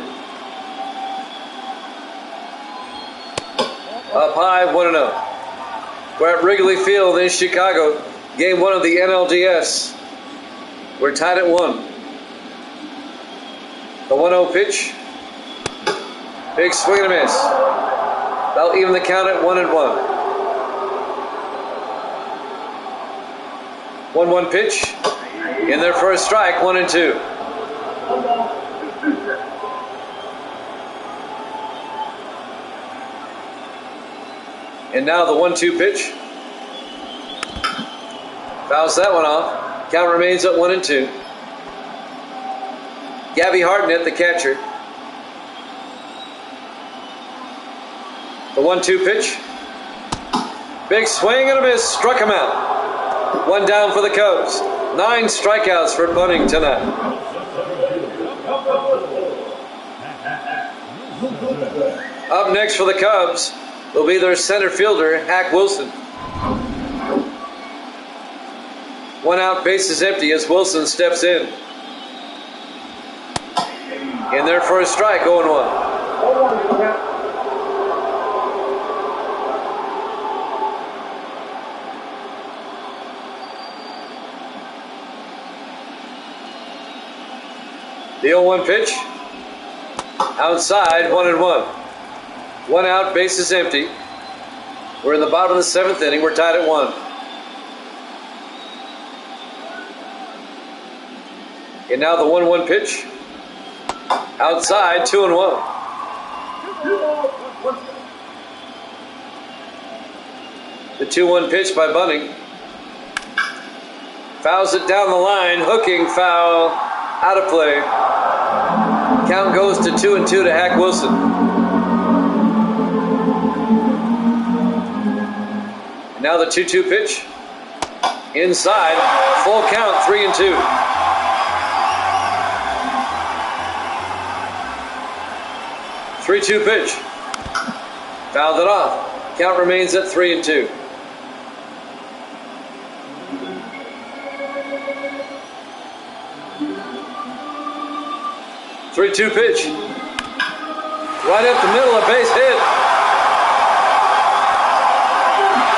Up high, 1-0. We're at Wrigley Field in Chicago. Game 1 of the NLDS. We're tied at 1. The 1-0 pitch. Big swing and a miss. That'll even the count at 1-1. 1-1 pitch. In there for a strike, 1-2. And now the 1-2 pitch. Fouls that one off. Count remains at 1-2. Gabby Hartnett, the catcher. The 1-2 pitch. Big swing and a miss. Struck him out. 1 down for the Cubs. 9 strikeouts for Bunning tonight. Up next for the Cubs will be their center fielder, Hack Wilson. 1 out, bases empty as Wilson steps in. In there for a strike, 0-1. The 0-1 pitch. Outside, 1-1. 1 out, bases empty. We're in the bottom of the 7th inning. We're tied at 1. And now the 1-1 pitch. Outside, 2-1. The 2-1 pitch by Bunning. Fouls it down the line. Hooking foul. Out of play. Count goes to 2-2 to Hack Wilson. And now the 2-2 pitch. Inside. Full count, 3-2. 3-2 pitch. Fouled it off. Count remains at 3-2. 3-2 pitch. Right up the middle, a base hit.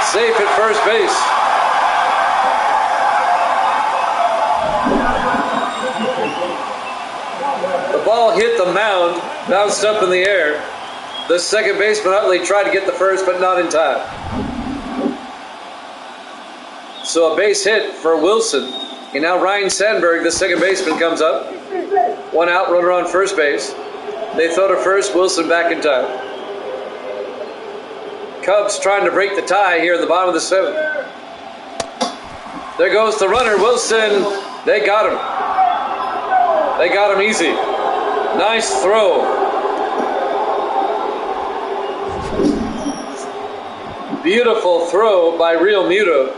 Safe at first base. The ball hit the mound, bounced up in the air. The second baseman Utley tried to get the first, but not in time. So a base hit for Wilson. And now Ryan Sandberg, the second baseman, comes up. 1 out, runner on first base. They throw to first, Wilson back in time. Cubs trying to break the tie here in the bottom of the 7th. There goes the runner, Wilson. They got him. They got him easy. Nice throw. Beautiful throw by Real Muto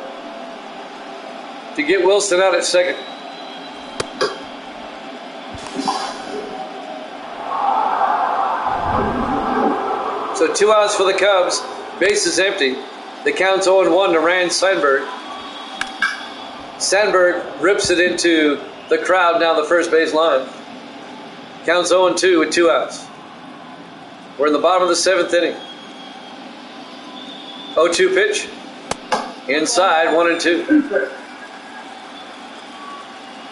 to get Wilson out at second. So 2 outs for the Cubs. Base is empty. The count's 0-1 to Ryan Sandberg. Sandberg rips it into the crowd down the first base line. Counts 0-2 with 2 outs. We're in the bottom of the 7th inning. 0-2 pitch. Inside, 1-2.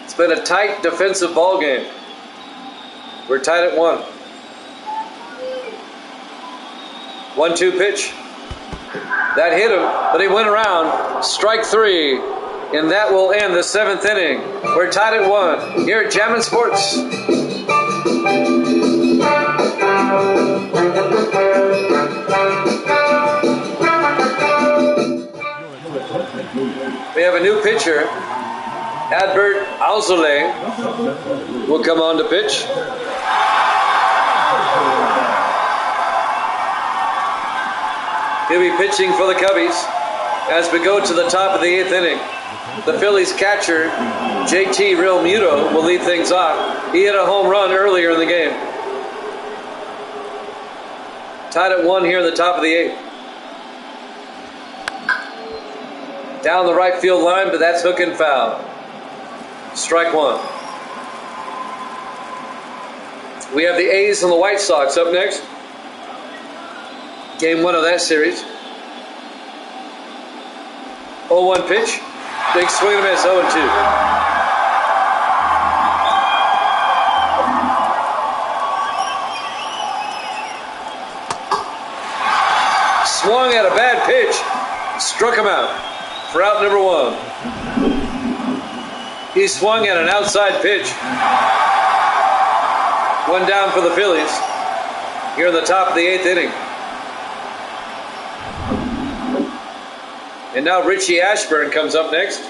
It's been a tight defensive ball game. We're tied at 1. 1-2 pitch. That hit him, but he went around. Strike 3. And that will end the 7th inning. We're tied at 1 here at Jammin' Sports. new pitcher, Adbert Alzolay, will come on to pitch. He'll be pitching for the Cubbies as we go to the top of the 8th inning. The Phillies catcher, JT Realmuto, will lead things off. He hit a home run earlier in the game. Tied at 1 here in the top of the 8th. Down the right field line, but that's hook and foul. Strike 1. We have the A's and the White Sox up next. Game 1 of that series. 0-1 pitch. Big swing and a miss, 0-2. Swung at a bad pitch. Struck him out for out number 1. He swung at an outside pitch. One down for the Phillies here in the top of the 8th inning. And now Richie Ashburn comes up next.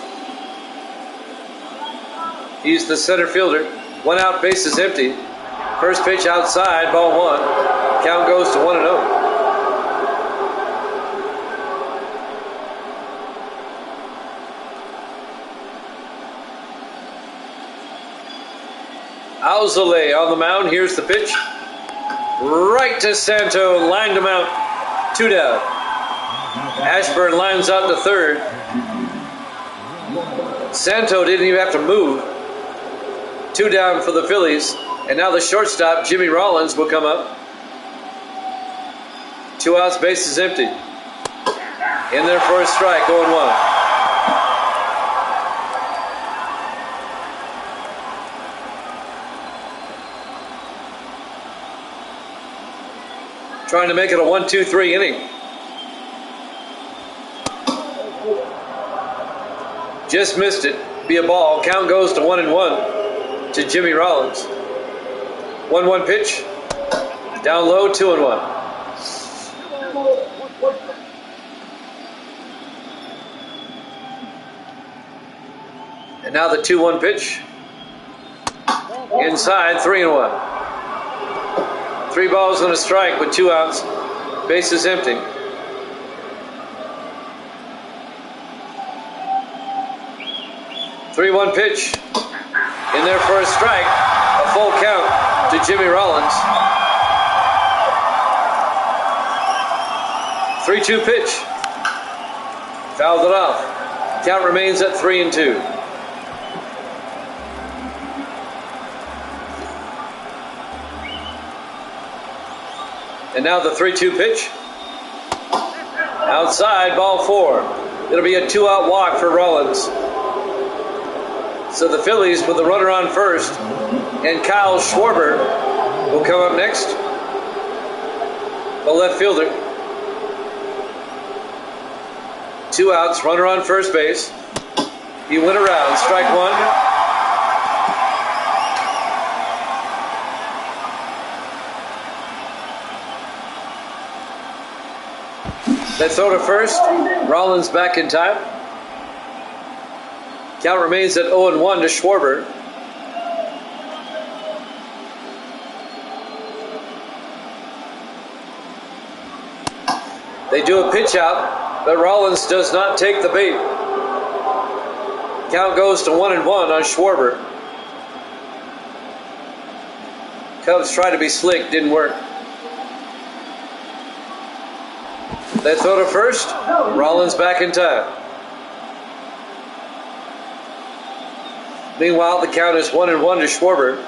He's the center fielder. 1 out, bases empty. First pitch outside, ball 1. Count goes to 1-0. Alzolay on the mound. Here's the pitch. Right to Santo. Lined him out. 2 down. Ashburn lines out to third. Santo didn't even have to move. 2 down for the Phillies. And now the shortstop, Jimmy Rollins, will come up. 2 outs, bases empty. In there for a strike, 0-1. Trying to make it a 1-2-3 inning. Just missed it. Be a ball. Count goes to 1-1 to Jimmy Rollins. 1-1 pitch. Down low, 2-1. And now the 2-1 pitch. Inside, 3-1. 3 balls and a strike with 2 outs. Bases empty. Three-1 pitch. In there for a strike. A full count to Jimmy Rollins. 3-2 pitch. Fouled it off. Count remains at 3-2. And now the 3-2 pitch. Outside, ball 4. It'll be a 2-out walk for Rollins. So the Phillies with the runner on first, and Kyle Schwarber will come up next. The left fielder. 2 outs, runner on first base. He went around, strike 1. They throw to first. Rollins back in time. Count remains at 0-1 to Schwarber. They do a pitch out, but Rollins does not take the bait. Count goes to 1-1 on Schwarber. Cubs try to be slick, didn't work. They throw to first. Rollins back in time. Meanwhile, the count is 1-1 to Schwarber.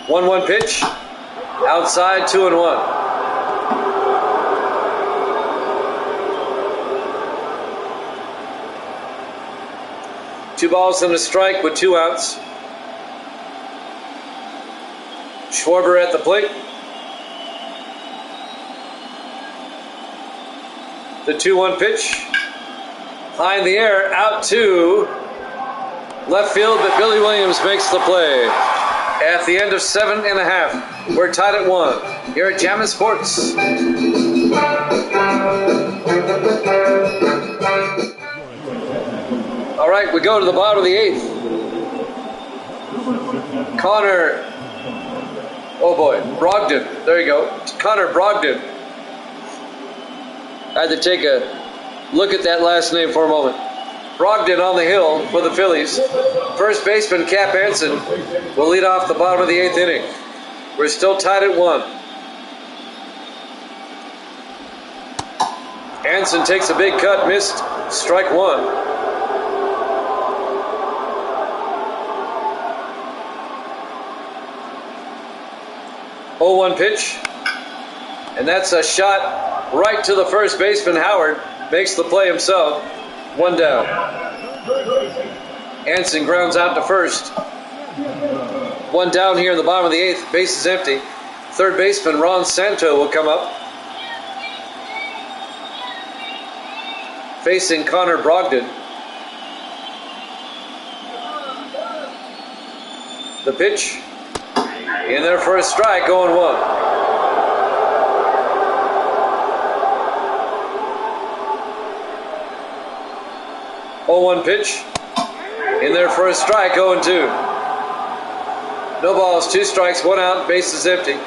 1-1 pitch. Outside, 2-1. Two balls and a strike with 2 outs. Schwarber at the plate. The 2-1 pitch. High in the air, out to left field, but Billy Williams makes the play. At the end of 7.5, we're tied at 1 here at Jammin' Sports. All right, we go to the bottom of the 8th. Connor, oh boy, Brogdon. There you go. Connor Brogdon. I had to take a look at that last name for a moment. Brogdon on the hill for the Phillies. First baseman Cap Anson will lead off the bottom of the 8th inning. We're still tied at 1. Anson takes a big cut, missed, strike 1. Oh, 1 pitch, and that's a shot right to the first baseman. Howard makes the play himself. 1 down. Anson grounds out to first. 1 down here in the bottom of the 8th. Base is empty. Third baseman Ron Santo will come up, facing Connor Brogdon. The pitch. In there for a strike, going 1. Oh, 1 pitch. In there for a strike, 0-2. No balls, 2 strikes, 1 out, base is empty.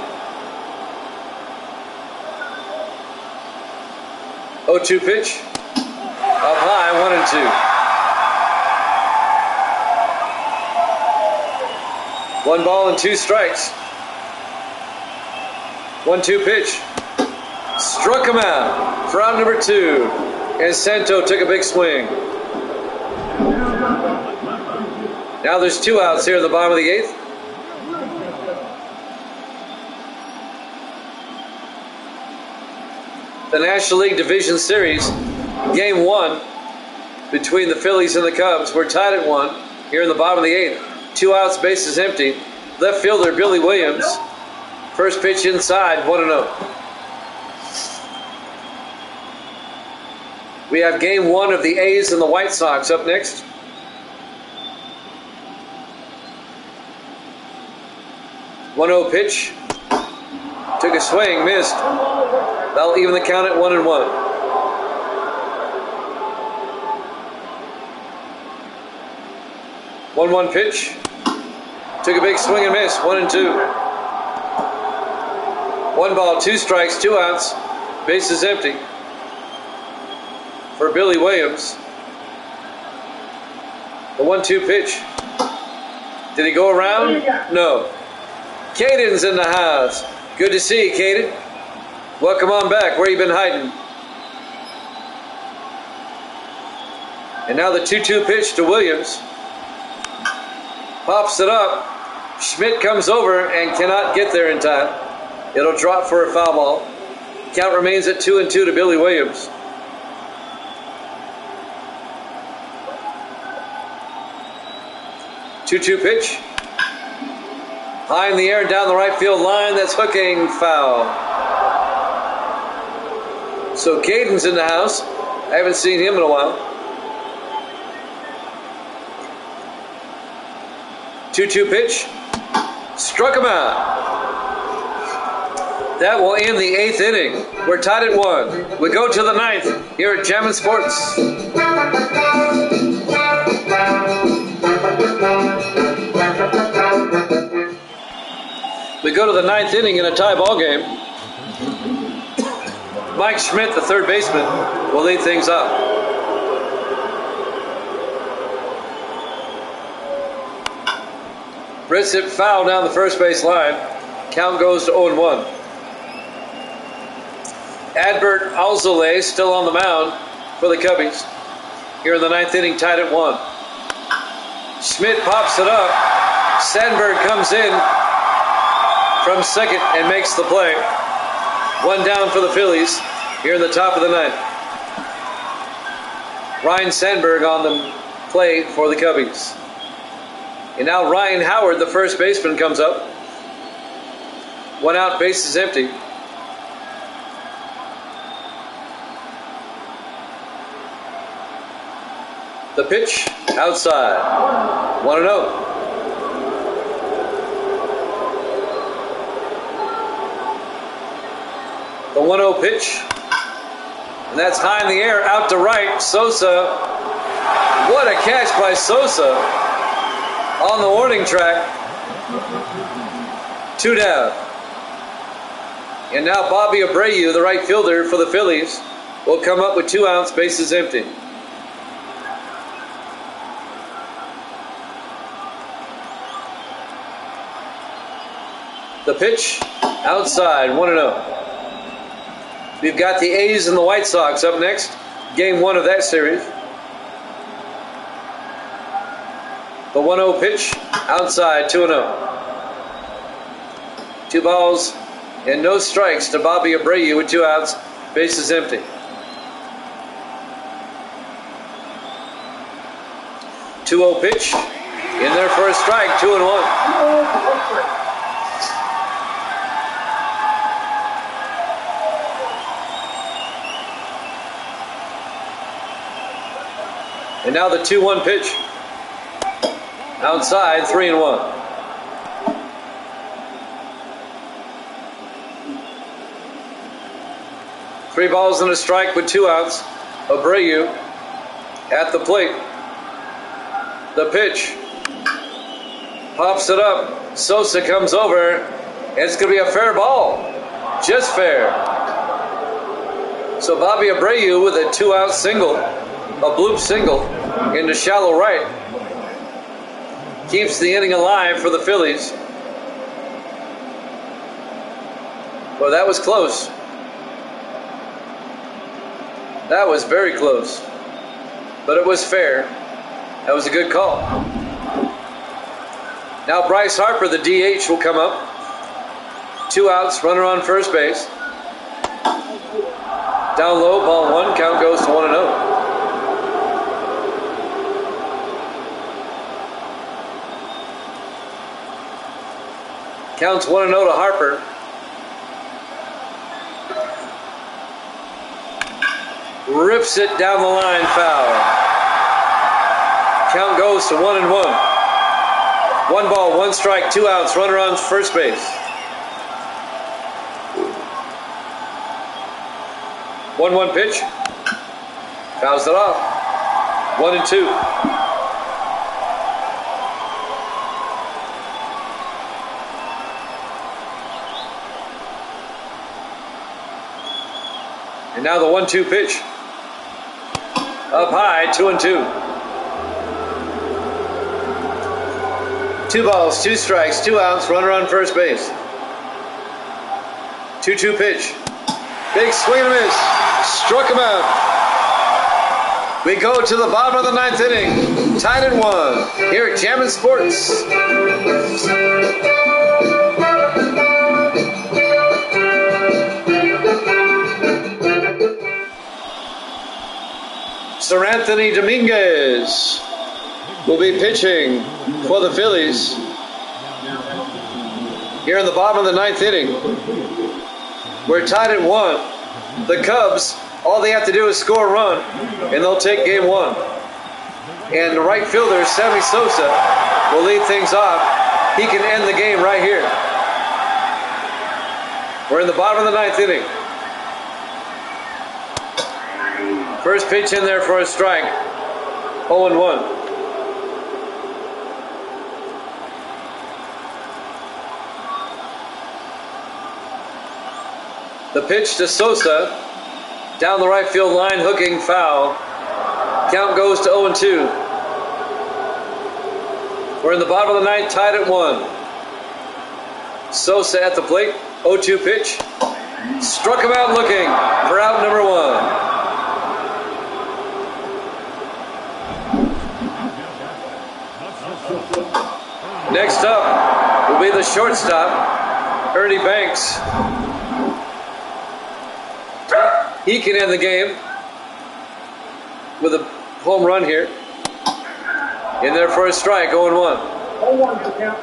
0-2 pitch. Up high, 1-2. 1 ball and 2 strikes. 1-2 pitch. Struck him out for out number 2. And Santo took a big swing. Now there's 2 outs here in the bottom of the 8th. The National League Division Series, Game 1 between the Phillies and the Cubs. We're tied at 1 here in the bottom of the 8th. 2 outs, base is empty. Left fielder Billy Williams. First pitch inside, 1-0. We have Game 1 of the A's and the White Sox up next. One-0 pitch. Took a swing, missed. That'll even the count at 1-1. 1-1 pitch. Took a big swing and miss. 1-2. 1 ball, 2 strikes, 2 outs. Base is empty for Billy Williams. The 1-2 pitch. Did he go around? No. Caden's in the house. Good to see you, Caden. Welcome on back. Where you been hiding? And now the 2-2 pitch to Williams. Pops it up. Schmidt comes over and cannot get there in time. It'll drop for a foul ball. Count remains at 2-2 to Billy Williams. Two-two pitch. High in the air down the right field line. That's hooking, foul. So Caden's in the house. I haven't seen him in a while. 2-2 pitch. Struck him out. That will end the 8th inning. We're tied at 1. We go to the 9th here at Jammin' Sports. We go to the 9th inning in a tie ball game. Mike Schmidt, the third baseman, will lead things up. Brits hit foul down the first base line. Count goes to 0-1. Adbert Alzolay still on the mound for the Cubbies. Here in the 9th inning, tied at 1. Schmidt pops it up. Sandberg comes in from second and makes the play. 1 down for the Phillies here in the top of the 9th. Ryan Sandberg on the play for the Cubbies. And now Ryan Howard, the first baseman, comes up. 1 out, base is empty. The pitch, outside. 1-0. The 1-0 pitch. And that's high in the air, out to right. Sosa What a catch by Sosa on the warning track. 2 down. And now Bobby Abreu, the right fielder for the Phillies, will come up with 2 outs, bases empty. The pitch, outside, 1-0. We've got the A's and the White Sox up next. Game 1 of that series. The 1-0 pitch, outside, 2-0. 2 balls and no strikes to Bobby Abreu with 2 outs, bases empty. The 2-0 pitch, in there for a strike, 2-1. And now the 2-1 pitch. Outside, 3-1. Three balls and a strike with 2 outs. Abreu at the plate. The pitch. Pops it up. Sosa comes over. And it's going to be a fair ball. Just fair. So Bobby Abreu with a 2-out single. A bloop single into shallow right. Keeps the inning alive for the Phillies. Well, that was close. That was very close. But it was fair. That was a good call. Now Bryce Harper, the DH, will come up. 2 outs, runner on first base. Down low, ball 1, count goes to 1-0. Counts 1-0 to Harper. Rips it down the line, foul. Count goes to 1-1. 1 ball, 1 strike, 2 outs, runner on first base. 1-1 pitch. Fouls it off. 1-2. And now the 1-2 pitch. Up high, 2-2. 2 balls, 2 strikes, 2 outs, runner on first base. 2-2 pitch. Big swing and a miss. Struck him out. We go to the bottom of the 9th inning. Tied at 1 here at Jammin' Sports. Sir Anthony Dominguez will be pitching for the Phillies here in the bottom of the 9th inning. We're tied at 1. The Cubs, all they have to do is score a run, and they'll take game 1. And the right fielder, Sammy Sosa, will lead things off. He can end the game right here. We're in the bottom of the 9th inning. First pitch in there for a strike. 0-1. The pitch to Sosa. Down the right field line, hooking foul. Count goes to 0-2. We're in the bottom of the 9th, tied at 1. Sosa at the plate. 0-2 pitch. Struck him out looking for out number 1. Next up will be the shortstop, Ernie Banks. He can end the game with a home run here. In there for a strike, 0-1. 0-1 to count.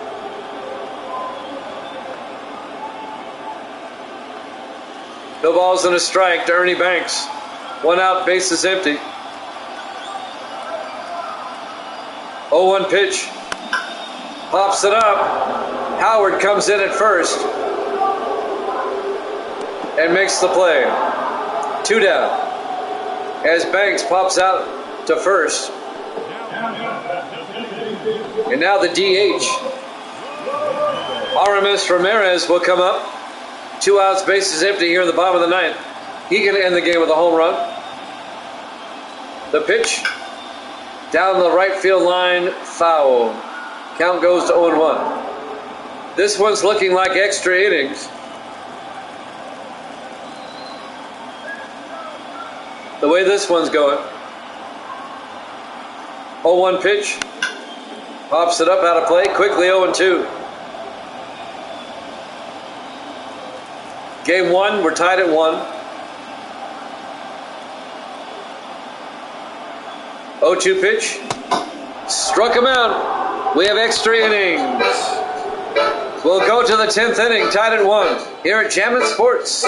No balls and a strike to Ernie Banks. 1 out, bases empty. 0-1 pitch. Pops it up. Howard comes in at first and makes the play. 2 down. As Banks pops out to first. And now the DH. Aramis Ramirez will come up. 2 outs, bases empty here in the bottom of the ninth. He can end the game with a home run. The pitch. Down the right field line, foul. Count goes to 0-1. This one's looking like extra innings. The way this one's going. 0-1 pitch. Pops it up out of play. Quickly 0-2. Game 1, we're tied at 1. 0-2 pitch. Struck him out. We have extra innings. We'll go to the 10th inning, tied at 1, here at Jammin' Sports.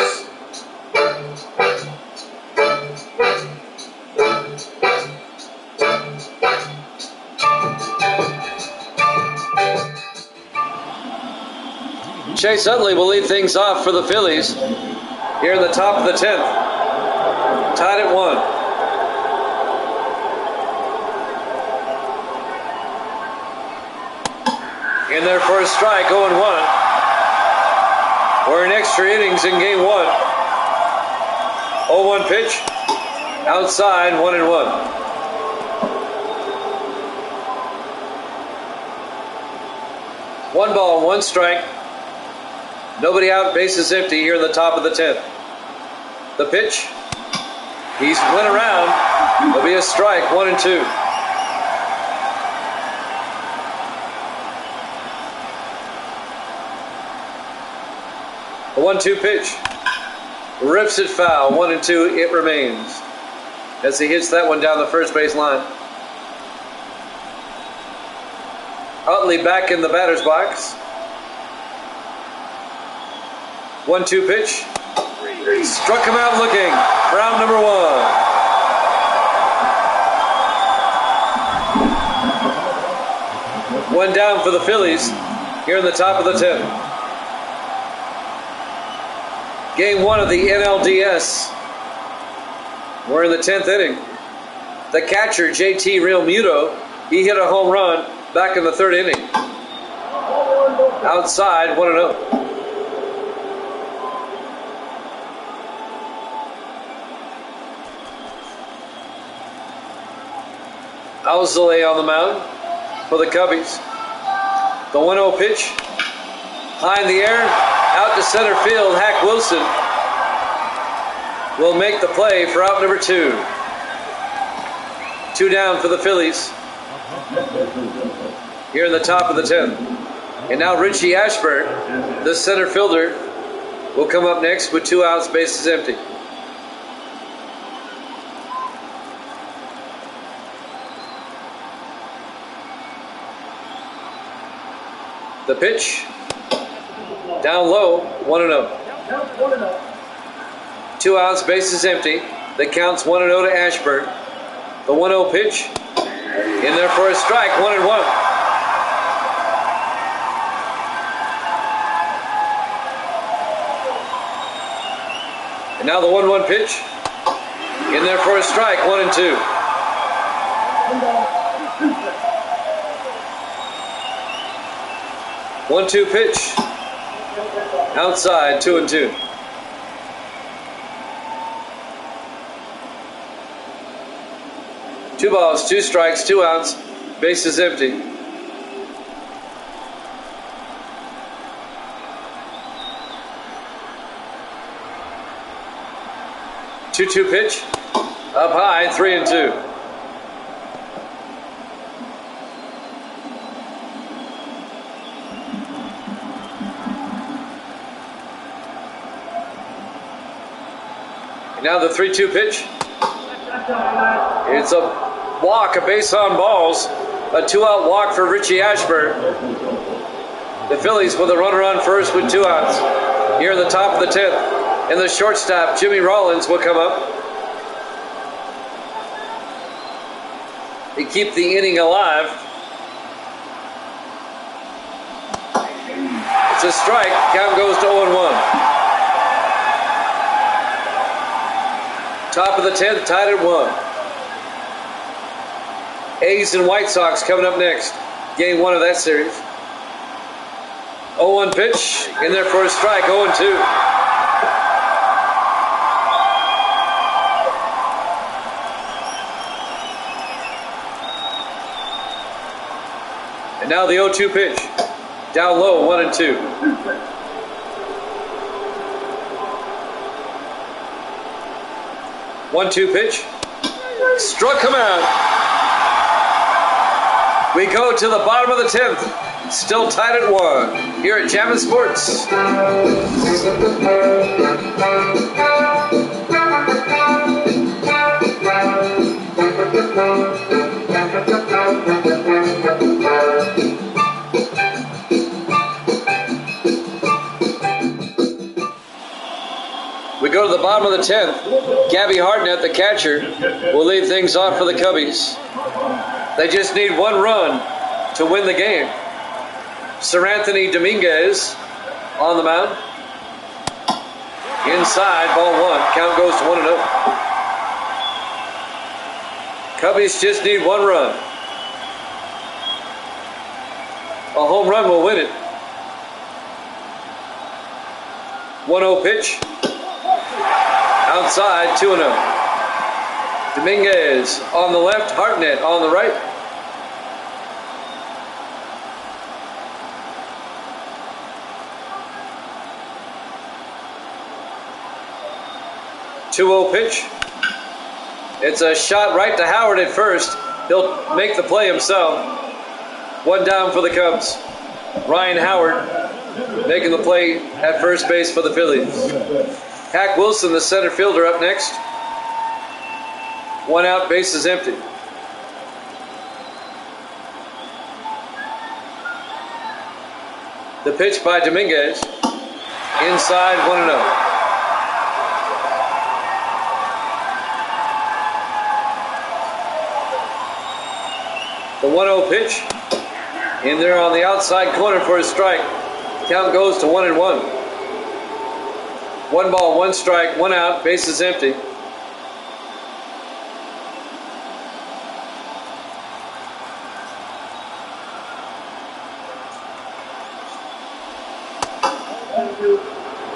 Chase Utley will lead things off for the Phillies here in the top of the 10th, tied at 1. In there for a strike, 0-1. We're in extra innings in game 1. 0-1 pitch. Outside, 1-1. One ball, 1 strike. Nobody out, bases empty here in the top of the 10th. The pitch. He's went around. There'll be a strike, 1-2. A 1-2 pitch. Rips it foul. 1-2. It remains. As he hits that one down the first base line. Utley back in the batter's box. 1-2 pitch. Struck him out looking. Round number 1. One down for the Phillies here in the top of the 10th. Game 1 of the NLDS. We're in the 10th inning. The catcher, JT Realmuto, he hit a home run back in the 3rd inning. Outside, 1-0. Alzolay on the mound for the Cubbies. The 1-0 pitch. High in the air. Out to center field. Hack Wilson will make the play for out number 2. 2 down for the Phillies here in the top of the 10th. And now Richie Ashburn, the center fielder, will come up next with 2 outs, bases empty. The pitch. Down low, 1-0. 2 outs, bases empty. The count's 1-0 to Ashburn. The 1-0 pitch. In there for a strike, 1-1. And now the 1-1 pitch. In there for a strike, 1-2. 1-2 pitch. Outside, 2-2. Two balls, 2 strikes, 2 outs, bases empty. Two-two pitch, up high, 3-2. Now the 3-2 pitch. It's a walk, a base on balls. A 2-out walk for Richie Ashburn. The Phillies with a runner on first with 2 outs. Here in the top of the 10th. And the shortstop, Jimmy Rollins, will come up. They keep the inning alive. It's a strike. Count goes to 0-1. Top of the 10th, tied at 1. A's and White Sox coming up next. Game 1 of that series. 0-1 pitch. In there for a strike. 0-2. And now the 0-2 pitch. Down low, 1-2. 1-2 pitch. Struck him out. We go to the bottom of the 10th. Still tied at 1 here at Jammin' Sports. We go to the bottom of the 10th. Gabby Hartnett, the catcher, will lead things off for the Cubbies. They just need 1 run to win the game. Sir Anthony Dominguez on the mound. Inside, ball 1. Count goes to 1-0. Cubbies just need 1 run. A home run will win it. 1-0 pitch. Outside, 2-0. Dominguez on the left, Hartnett on the right. Two-0 pitch. It's a shot right to Howard at first. He'll make the play himself. 1 down for the Cubs. Ryan Howard making the play at first base for the Phillies. Hack Wilson, the center fielder, up next. 1 out, base is empty. The pitch by Dominguez. Inside, 1-0. The 1-0 pitch. In there on the outside corner for a strike. Count goes to 1-1. 1 ball, 1 strike, 1 out, base is empty.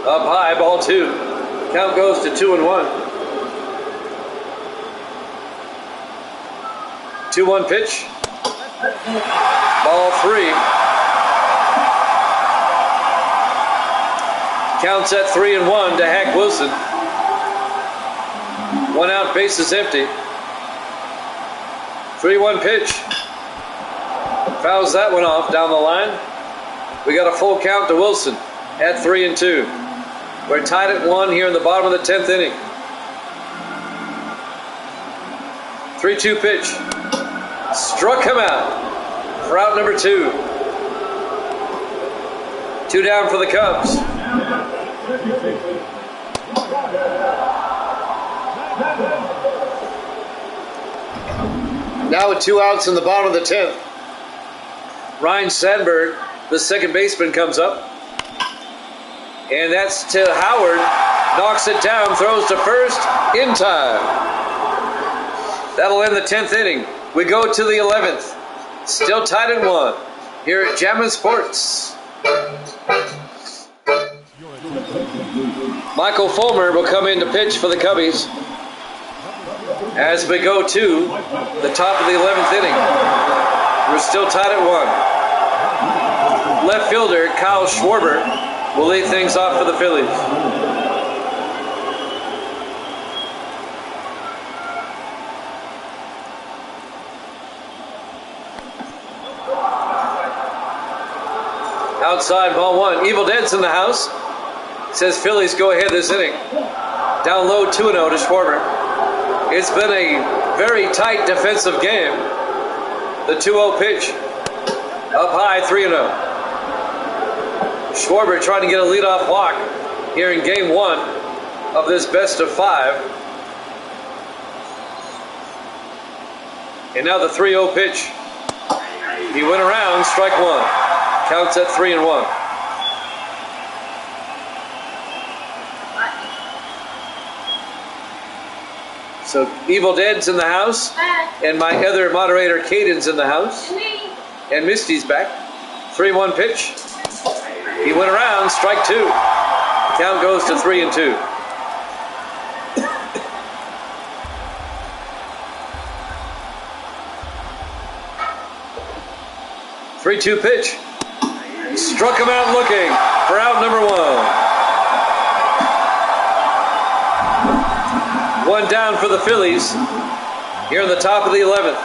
Up high, ball 2. Count goes to 2-1. 2-1 pitch. Ball 3. Counts at 3-1 to Hack Wilson. 1 out, base is empty. 3-1 pitch. Fouls that one off down the line. We got a full count to Wilson at 3-2. We're tied at 1 here in the bottom of the 10th inning. 3-2 pitch. Struck him out for out number 2. 2 down for the Cubs. Now with 2 outs in the bottom of the 10th. Ryan Sandberg, the second baseman, comes up. And that's to Howard. Knocks it down, throws to first in time. That'll end the 10th inning. We go to the 11th. Still tied at 1 here at Jammin' Sports. Michael Fulmer will come in to pitch for the Cubbies as we go to the top of the 11th inning. We're still tied at 1. Left fielder Kyle Schwarber will lead things off for the Phillies. Outside, ball 1. Evil Dead's in the house. Says Phillies go ahead this inning. Down low, 2-0 to Schwarber. It's been a very tight defensive game. The 2-0 pitch. Up high, 3-0. Schwarber trying to get a leadoff walk here in game 1 of this best of 5. And now the 3-0 pitch. He went around, strike 1. Counts at 3-1. So Evil Dead's in the house, and my other moderator, Caden's in the house. And Misty's back. 3-1 pitch. He went around, strike 2. Count goes to 3-2. Three-two pitch. Struck him out looking for out number 1. One down for the Phillies here in the top of the 11th.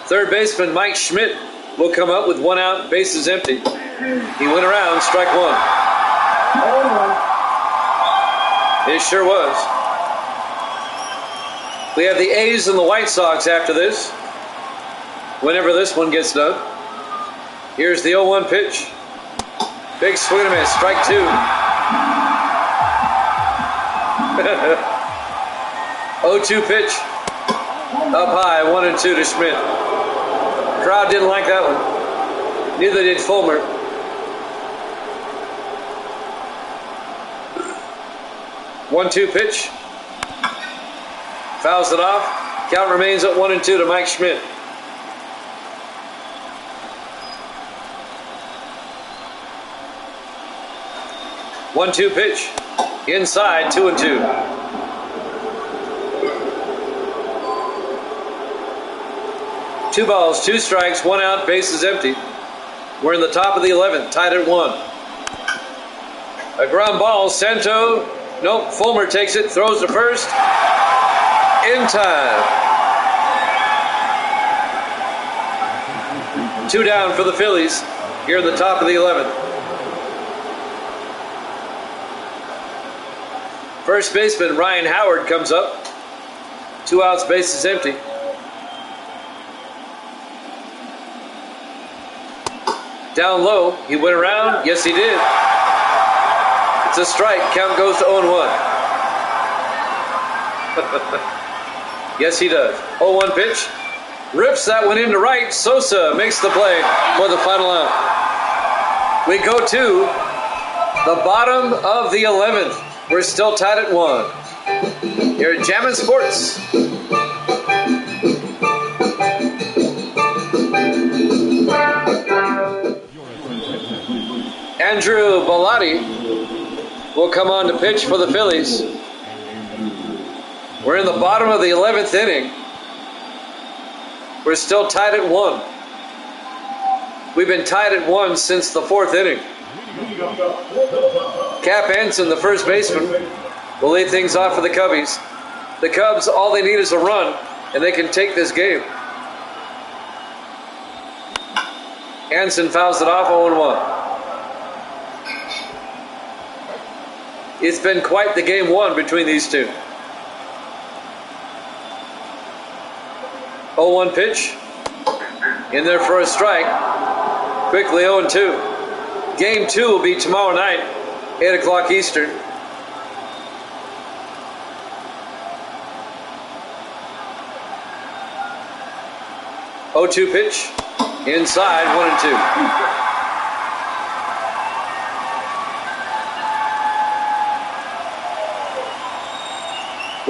Third baseman Mike Schmidt will come up with 1 out, bases empty. He went around, strike 1. It sure was. We have the A's and the White Sox after this, whenever this one gets done. Here's the 0-1 pitch. Big swing and a miss, strike 2. 0-2 pitch. Up high, 1-2 to Schmidt. Crowd didn't like that one. Neither did Fulmer. One-two pitch. Fouls it off. Count remains at 1-2 to Mike Schmidt. One-two pitch. Inside, 2-2. Two balls, 2 strikes, 1 out, bases empty. We're in the top of the 11th, tied at 1. A ground ball, Santo. Nope, Fulmer takes it, throws to first. In time. 2 down for the Phillies here in the top of the 11th. First baseman Ryan Howard comes up. 2 outs, bases empty. Down low, he went around. Yes, he did. It's a strike. Count goes to 0-1. Yes, he does. 0-1 pitch. Rips that one into right. Sosa makes the play for the final out. We go to the bottom of the 11th. We're still tied at 1. Here at Jammin' Sports. Andrew Bellotti will come on to pitch for the Phillies. We're in the bottom of the 11th inning. We're still tied at 1. We've been tied at 1 since the 4th inning. Cap Hansen, the first baseman, will lead things off for the Cubbies. The Cubs, all they need is a run, and they can take this game. Hansen fouls it off, 0-1. It's been quite the game won between these two. 0-1 pitch. In there for a strike. Quickly 0-2. Game 2 will be tomorrow night, 8 o'clock Eastern. Oh-2 pitch. Inside, 1-2.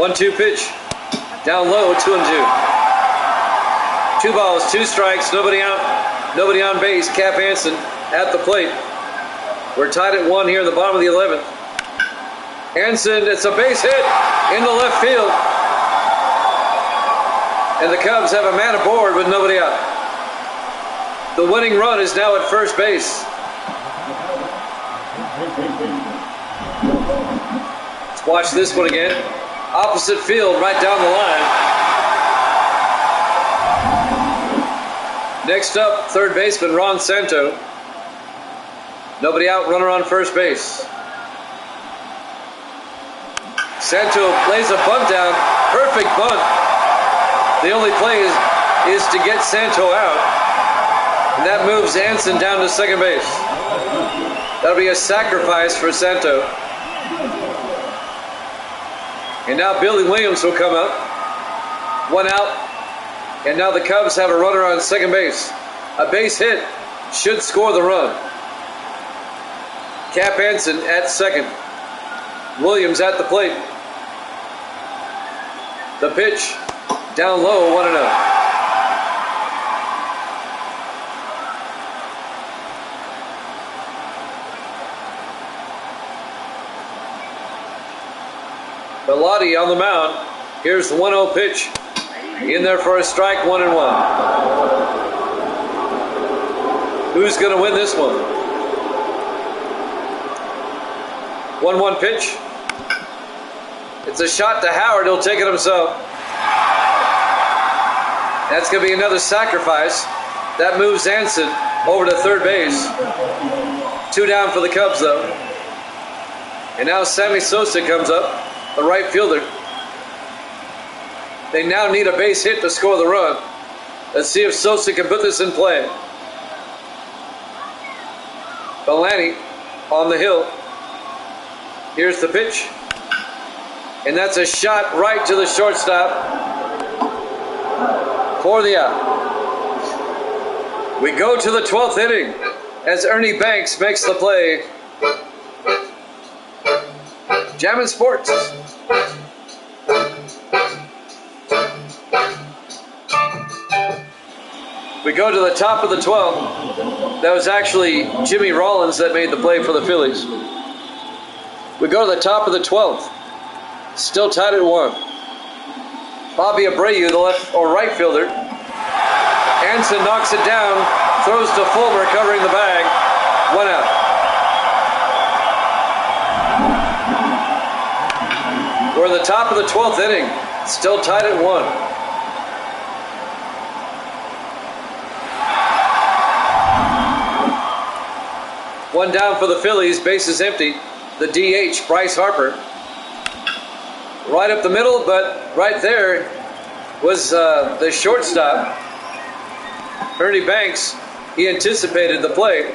One-two pitch. Down low, 2-2. 2 balls, 2 strikes, nobody out, nobody on base. Cap Hansen at the plate. We're tied at 1 here in the bottom of the 11th. Hansen, it's a base hit in the left field. And the Cubs have a man aboard with nobody out. The winning run is now at first base. Let's watch this one again. Opposite field, right down the line. Next up, third baseman Ron Santo. Nobody out, runner on first base. Santo plays a bunt down, perfect bunt. The only play is to get Santo out. And that moves Hansen down to second base. That'll be a sacrifice for Santo. And now Billy Williams will come up. 1 out. And now the Cubs have a runner on second base. A base hit should score the run. Cap Hansen at second. Williams at the plate. The pitch, down low, 1-0. Bellotti on the mound. Here's the 1-0 pitch. In there for a strike, 1-1. Who's going to win this one? 1-1 pitch. It's a shot to Howard. He'll take it himself. That's going to be another sacrifice. That moves Anson over to third base. 2 down for the Cubs, though. And now Sammy Sosa comes up, the right fielder. They now need a base hit to score the run. Let's see if Sosa can put this in play. Bellotti on the hill. Here's the pitch. And that's a shot right to the shortstop for the out. We go to the 12th inning as Ernie Banks makes the play. Jammin' Sports. We go to the top of the 12th. That was actually Jimmy Rollins that made the play for the Phillies. We go to the top of the 12th. Still tied at 1. Bobby Abreu, the left or right fielder. Anson knocks it down, throws to Fulmer, covering the bag. 1 out. We're in the top of the 12th inning. Still tied at 1. One down for the Phillies, bases empty. The DH, Bryce Harper. Right up the middle, but right there was the shortstop, Ernie Banks. He anticipated the play.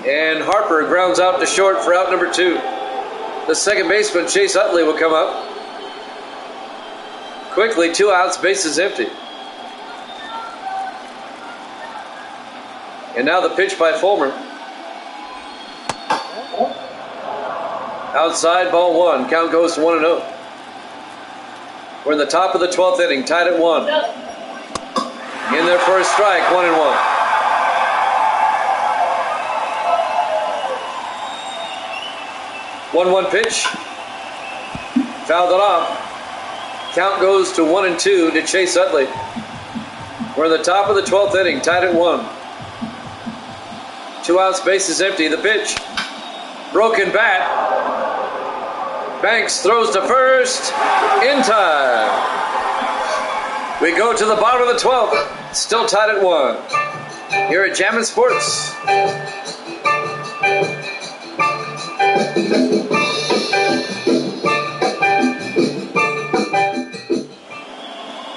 And Harper grounds out to short for out number 2. The second baseman, Chase Utley, will come up. Quickly, 2 outs, bases empty. And now the pitch by Fulmer. Outside, ball 1. Count goes to 1-0. We're in the top of the 12th inning, tied at 1. In there for a strike, 1-1. One pitch. Fouled it off. Count goes to 1-2 to Chase Utley. We're in the top of the 12th inning, tied at 1. 2 outs, bases empty. The pitch. Broken bat. Banks throws to first. In time. We go to the bottom of the 12th. Still tied at 1. Here at Jammin' Sports.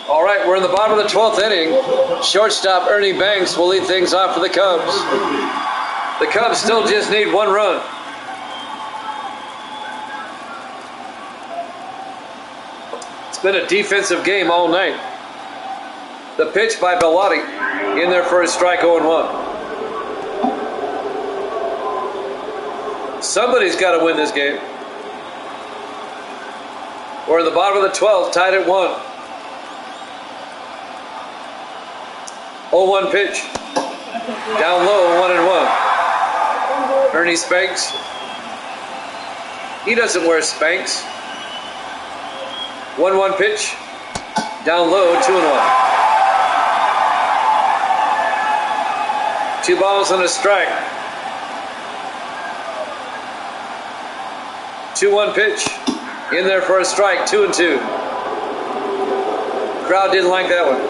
All right, we're in the bottom of the 12th inning. Shortstop Ernie Banks will lead things off for the Cubs. The Cubs still just need 1 run. It's been a defensive game all night. The pitch by Bellotti in there for a strike, 0-1. Somebody's got to win this game. We're in the bottom of the 12th, tied at 1. 0-1 pitch. Down low, 1-1. Ernie Spanks. He doesn't wear Spanks. 1-1 pitch. Down low, 2-1. 2 balls and a strike. 2-1 pitch. In there for a strike, 2-2. Crowd didn't like that one.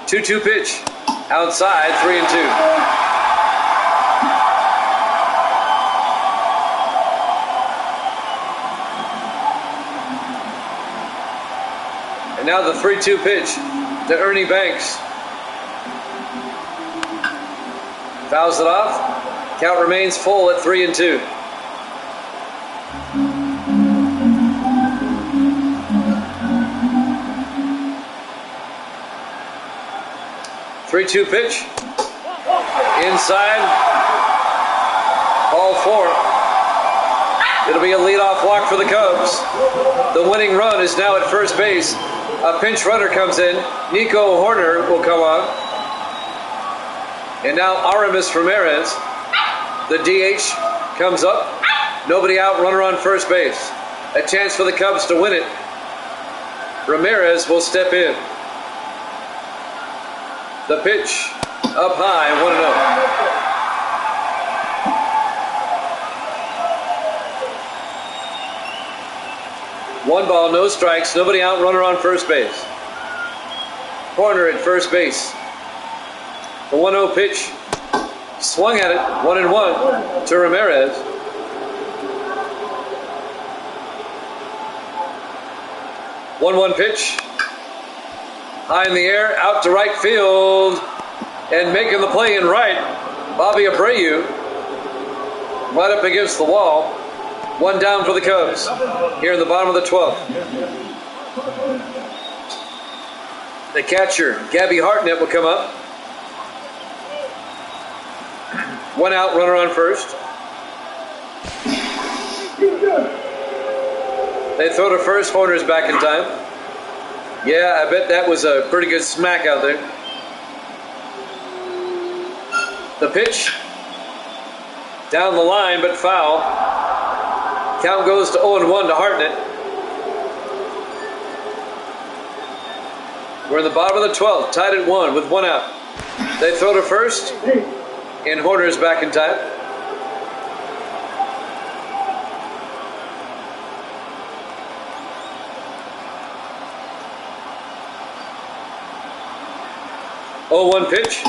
2-2 pitch. Outside, 3-2. And now the 3-2 pitch to Ernie Banks. Fouls it off. Count remains full at 3-2. Three-two pitch. Inside. Ball 4. It'll be a leadoff walk for the Cubs. The winning run is now at first base. A pinch runner comes in. Nico Horner will come on. And now Aramis Ramirez. The DH comes up. Nobody out, runner on first base. A chance for the Cubs to win it. Ramirez will step in. The pitch up high, 1-0. 1 ball, no strikes, nobody out, runner on first base. Corner at first base. The 1-0 pitch. Swung at it, 1-1 to Ramirez. One pitch. High in the air, out to right field. And making the play in right, Bobby Abreu. Right up against the wall. 1 down for the Cubs here in the bottom of the 12th. The catcher, Gabby Hartnett, will come up. 1 out, runner on first. They throw to first, Horner's back in time. Yeah, I bet that was a pretty good smack out there. The pitch. Down the line, but foul. Count goes to 0-1 to Hartnett. We're in the bottom of the 12th, tied at 1 with 1 out. They throw to first, and Horner's back in time. Oh, 1 pitch.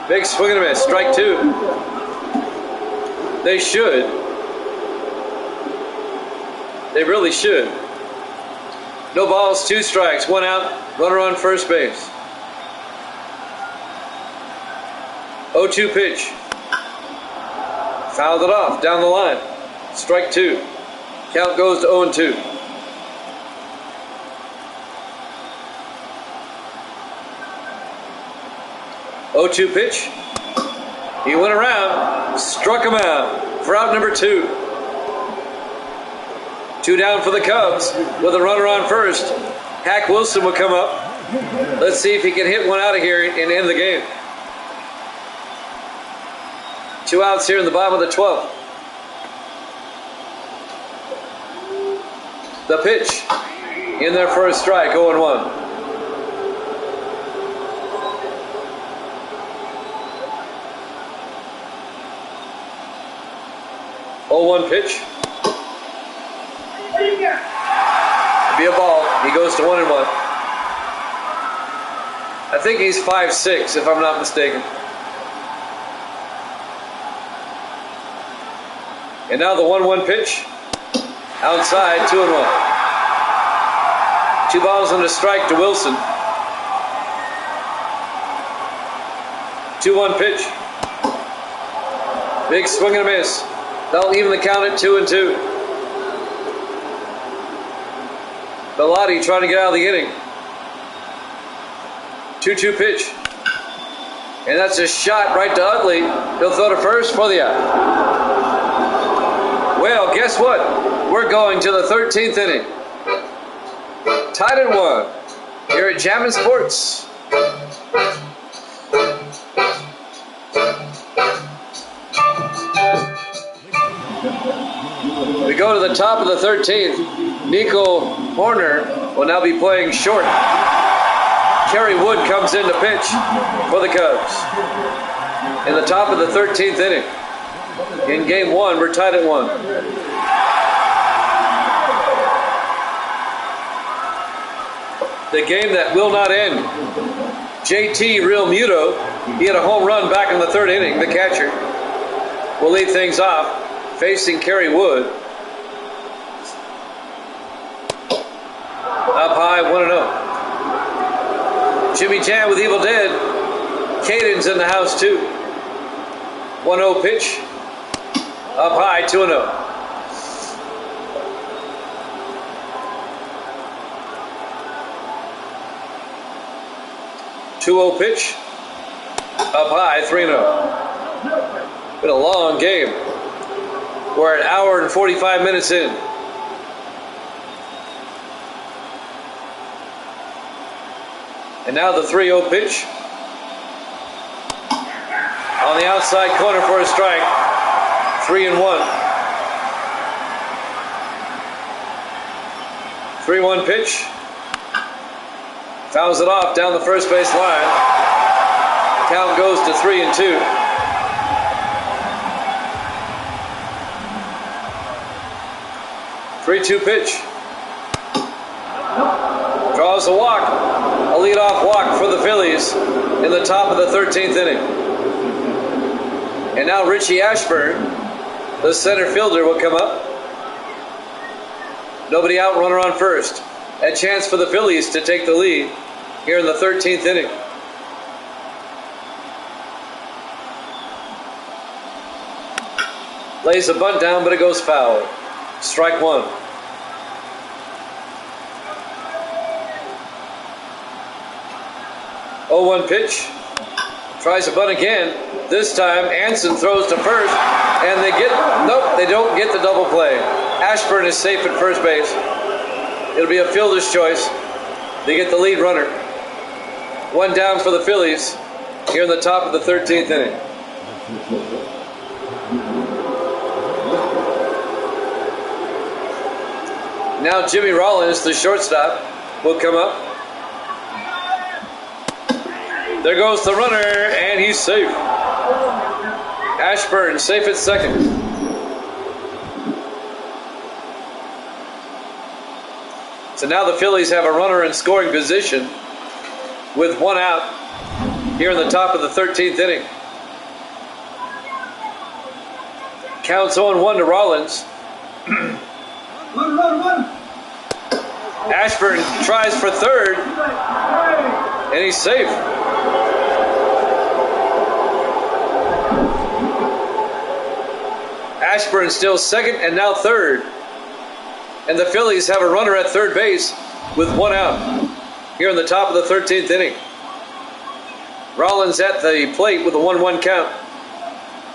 Big swing and a miss. Strike 2. They should. They really should. No balls, 2 strikes, 1 out, runner on first base. 0-2 pitch. Fouled it off down the line. Strike 2. Count goes to 0-2. 0-2 pitch. He went around, struck him out for out number 2. 2 down for the Cubs with a runner on first. Hack Wilson will come up. Let's see if he can hit one out of here and end the game. 2 outs here in the bottom of the 12th. The pitch in there for a strike, 0-1. One pitch. Be a ball. He goes to 1-1. I think he's 5'6", if I'm not mistaken. And now the 1-1 pitch. Outside, 2-1. 2 balls and a strike to Wilson. 2-1 pitch. Big swing and a miss. They'll even the count at 2-2. Bellotti trying to get out of the inning. 2-2 pitch. And that's a shot right to Utley. He'll throw to first for the out. Well, guess what? We're going to the 13th inning. Tied at 1 here at Jammin' Sports. We go to the top of the 13th. Nico Horner will now be playing short. Kerry Wood comes in to pitch for the Cubs. In the top of the 13th inning. In game 1, we're tied at 1. The game that will not end. JT Real Muto, he had a home run back in the 3rd inning. The catcher will lead things off, facing Kerry Wood. Up high, 1-0. Jimmy Chan with Evil Dead. Caden's in the house too. 1-0 pitch. Up high, 2-0. Two-0 pitch. Up high, 3-0. Been a long game. We're an hour and 45 minutes in. And now the 3-0 pitch. On the outside corner for a strike. 3-1. 3-1 pitch. Fouls it off down the first base line. Count goes to 3-2. Three-two pitch. Draws a walk. A leadoff walk for the Phillies in the top of the 13th inning. And now Richie Ashburn, the center fielder, will come up. Nobody out, runner on first. A chance for the Phillies to take the lead here in the 13th inning. Lays a bunt down, but it goes foul. Strike one. Oh, 1 pitch. Tries a bunt again. This time Anson throws to first, and they don't get the double play. Ashburn is safe at first base. It'll be a fielder's choice. They get the lead runner. One down for the Phillies here in the top of the 13th inning. Now Jimmy Rollins, the shortstop, will come up. There goes the runner, and he's safe. Ashburn safe at second. So now the Phillies have a runner in scoring position with one out here in the top of the 13th inning. Counts 0-1 to Rollins. Run. Ashburn tries for third, and he's safe. Ashburn still second and now third. And the Phillies have a runner at third base with one out here in the top of the 13th inning. Rollins at the plate with a 1-1 count.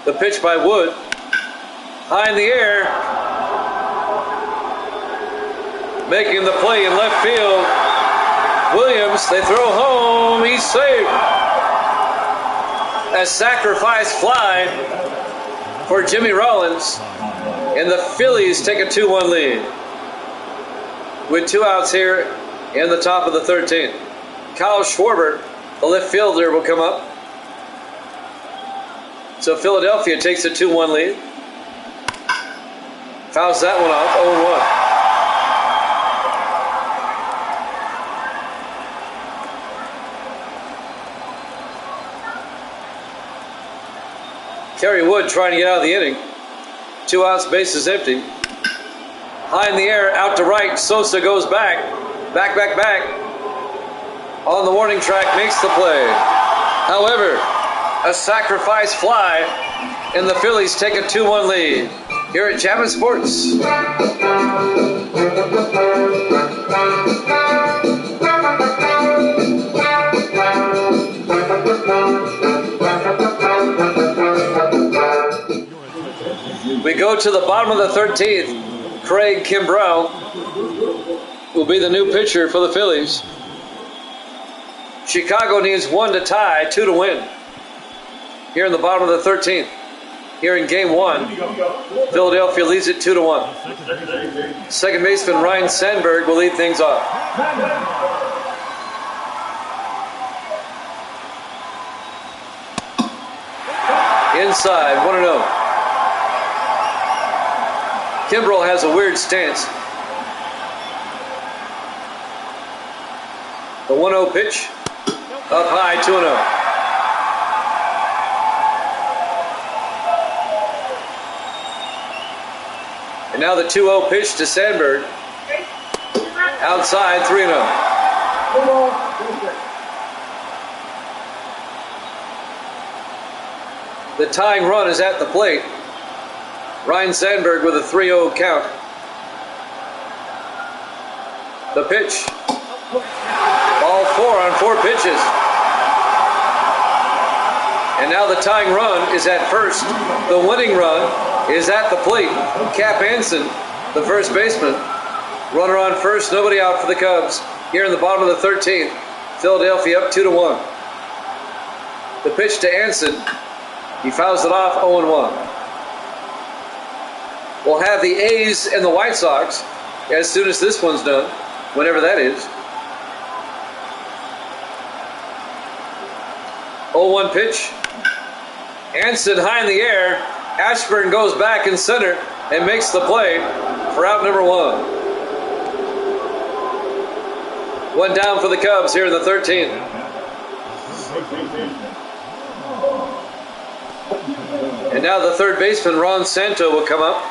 The pitch by Wood. High in the air. Making the play in left field. Williams, they throw home. He's safe. A sacrifice fly for Jimmy Rollins. And the Phillies take a 2-1 lead. With two outs here in the top of the 13th. Kyle Schwarber, the left fielder, will come up. So Philadelphia takes a 2-1 lead. Fouls that one off, 0-1. Kerry Wood trying to get out of the inning. 2 outs, bases empty. High in the air, out to right. Sosa goes back. Back. On the warning track, makes the play. However, a sacrifice fly, and the Phillies take a 2-1 lead here at Jammin' Sports. We go to the bottom of the 13th. Craig Kimbrell will be the new pitcher for the Phillies. Chicago needs 1 to tie, 2 to win. Here in the bottom of the 13th. Here in game 1, Philadelphia leads it 2-1. Second baseman Ryan Sandberg will lead things off. Inside, 1-0. Kimbrell has a weird stance. The 1-0 pitch. Up high, 2-0. And now the 2-0 pitch to Sandberg. Outside, 3-0. The tying run is at the plate. Ryan Sandberg with a 3-0 count. The pitch. Ball 4 on 4 pitches. And now the tying run is at first. The winning run is at the plate. Cap Anson, the first baseman. Runner on first, nobody out for the Cubs. Here in the bottom of the 13th. Philadelphia up 2-1. The pitch to Anson. He fouls it off 0-1. We'll have the A's and the White Sox as soon as this one's done, whenever that is. 0-1 pitch. Anson high in the air. Ashburn goes back in center and makes the play for out number 1. One down for the Cubs here in the 13th. And now the third baseman, Ron Santo, will come up.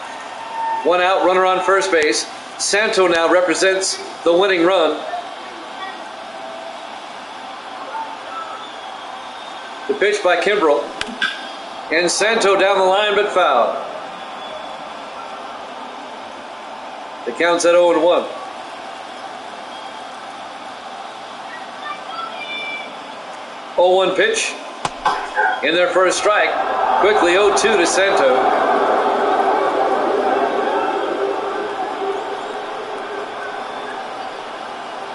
One out, runner on first base. Santo now represents the winning run. The pitch by Kimbrel. And Santo down the line, but foul. The count's at 0-1. Oh, 0-1 pitch. In there for a strike. Quickly 0-2 to Santo.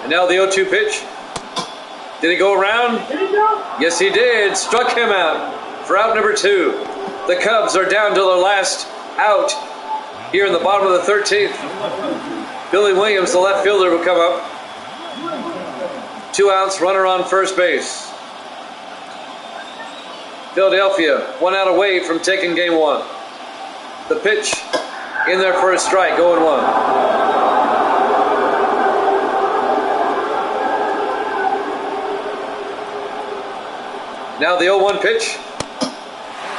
And now the 0-2 pitch. Did he go around? Yes, he did. Struck him out for out number 2. The Cubs are down to their last out here in the bottom of the 13th. Billy Williams, the left fielder, will come up. 2 outs, runner on first base. Philadelphia, 1 out away from taking game 1. The pitch in there for a strike, 0-1. Now the 0-1 pitch.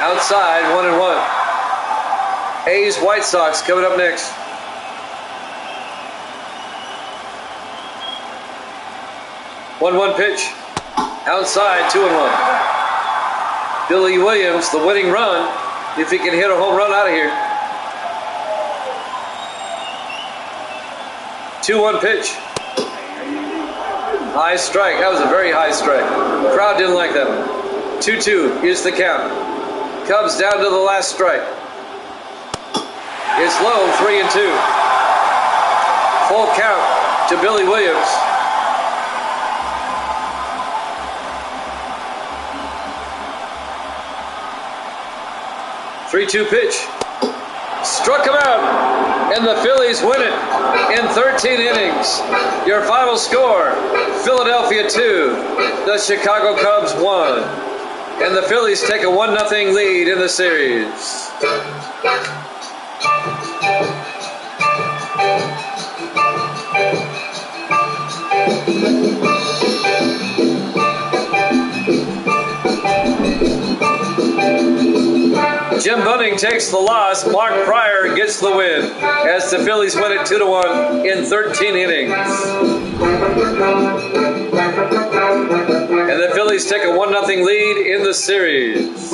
Outside, 1-1. A's White Sox coming up next. One pitch. Outside, 2-1. Billy Williams, the winning run, if he can hit a home run out of here. 2-1 pitch. High strike. That was a very high strike. The crowd didn't like that one. 2-2 is the count. Cubs down to the last strike. It's low, 3-2. Full count to Billy Williams. Three-two pitch. Struck him out. And the Phillies win it in 13 innings. Your final score, Philadelphia 2, the Chicago Cubs 1. And the Phillies take a 1-0 lead in the series. Jim Bunning takes the loss. Mark Pryor gets the win as the Phillies win it 2-1 in 13 innings. And the Phillies take a 1-0 lead in the series.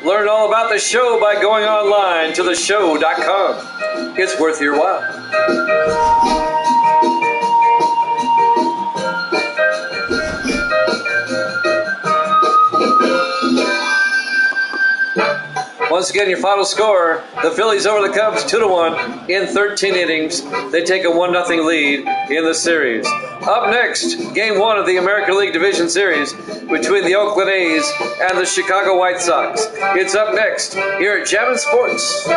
Learn all about the show by going online to theshow.com. It's worth your while. Once again, your final score, the Phillies over the Cubs 2-1 in 13 innings. They take a 1-0 lead in the series. Up next, Game 1 of the American League Division Series between the Oakland A's and the Chicago White Sox. It's up next here at Jammin' Sports.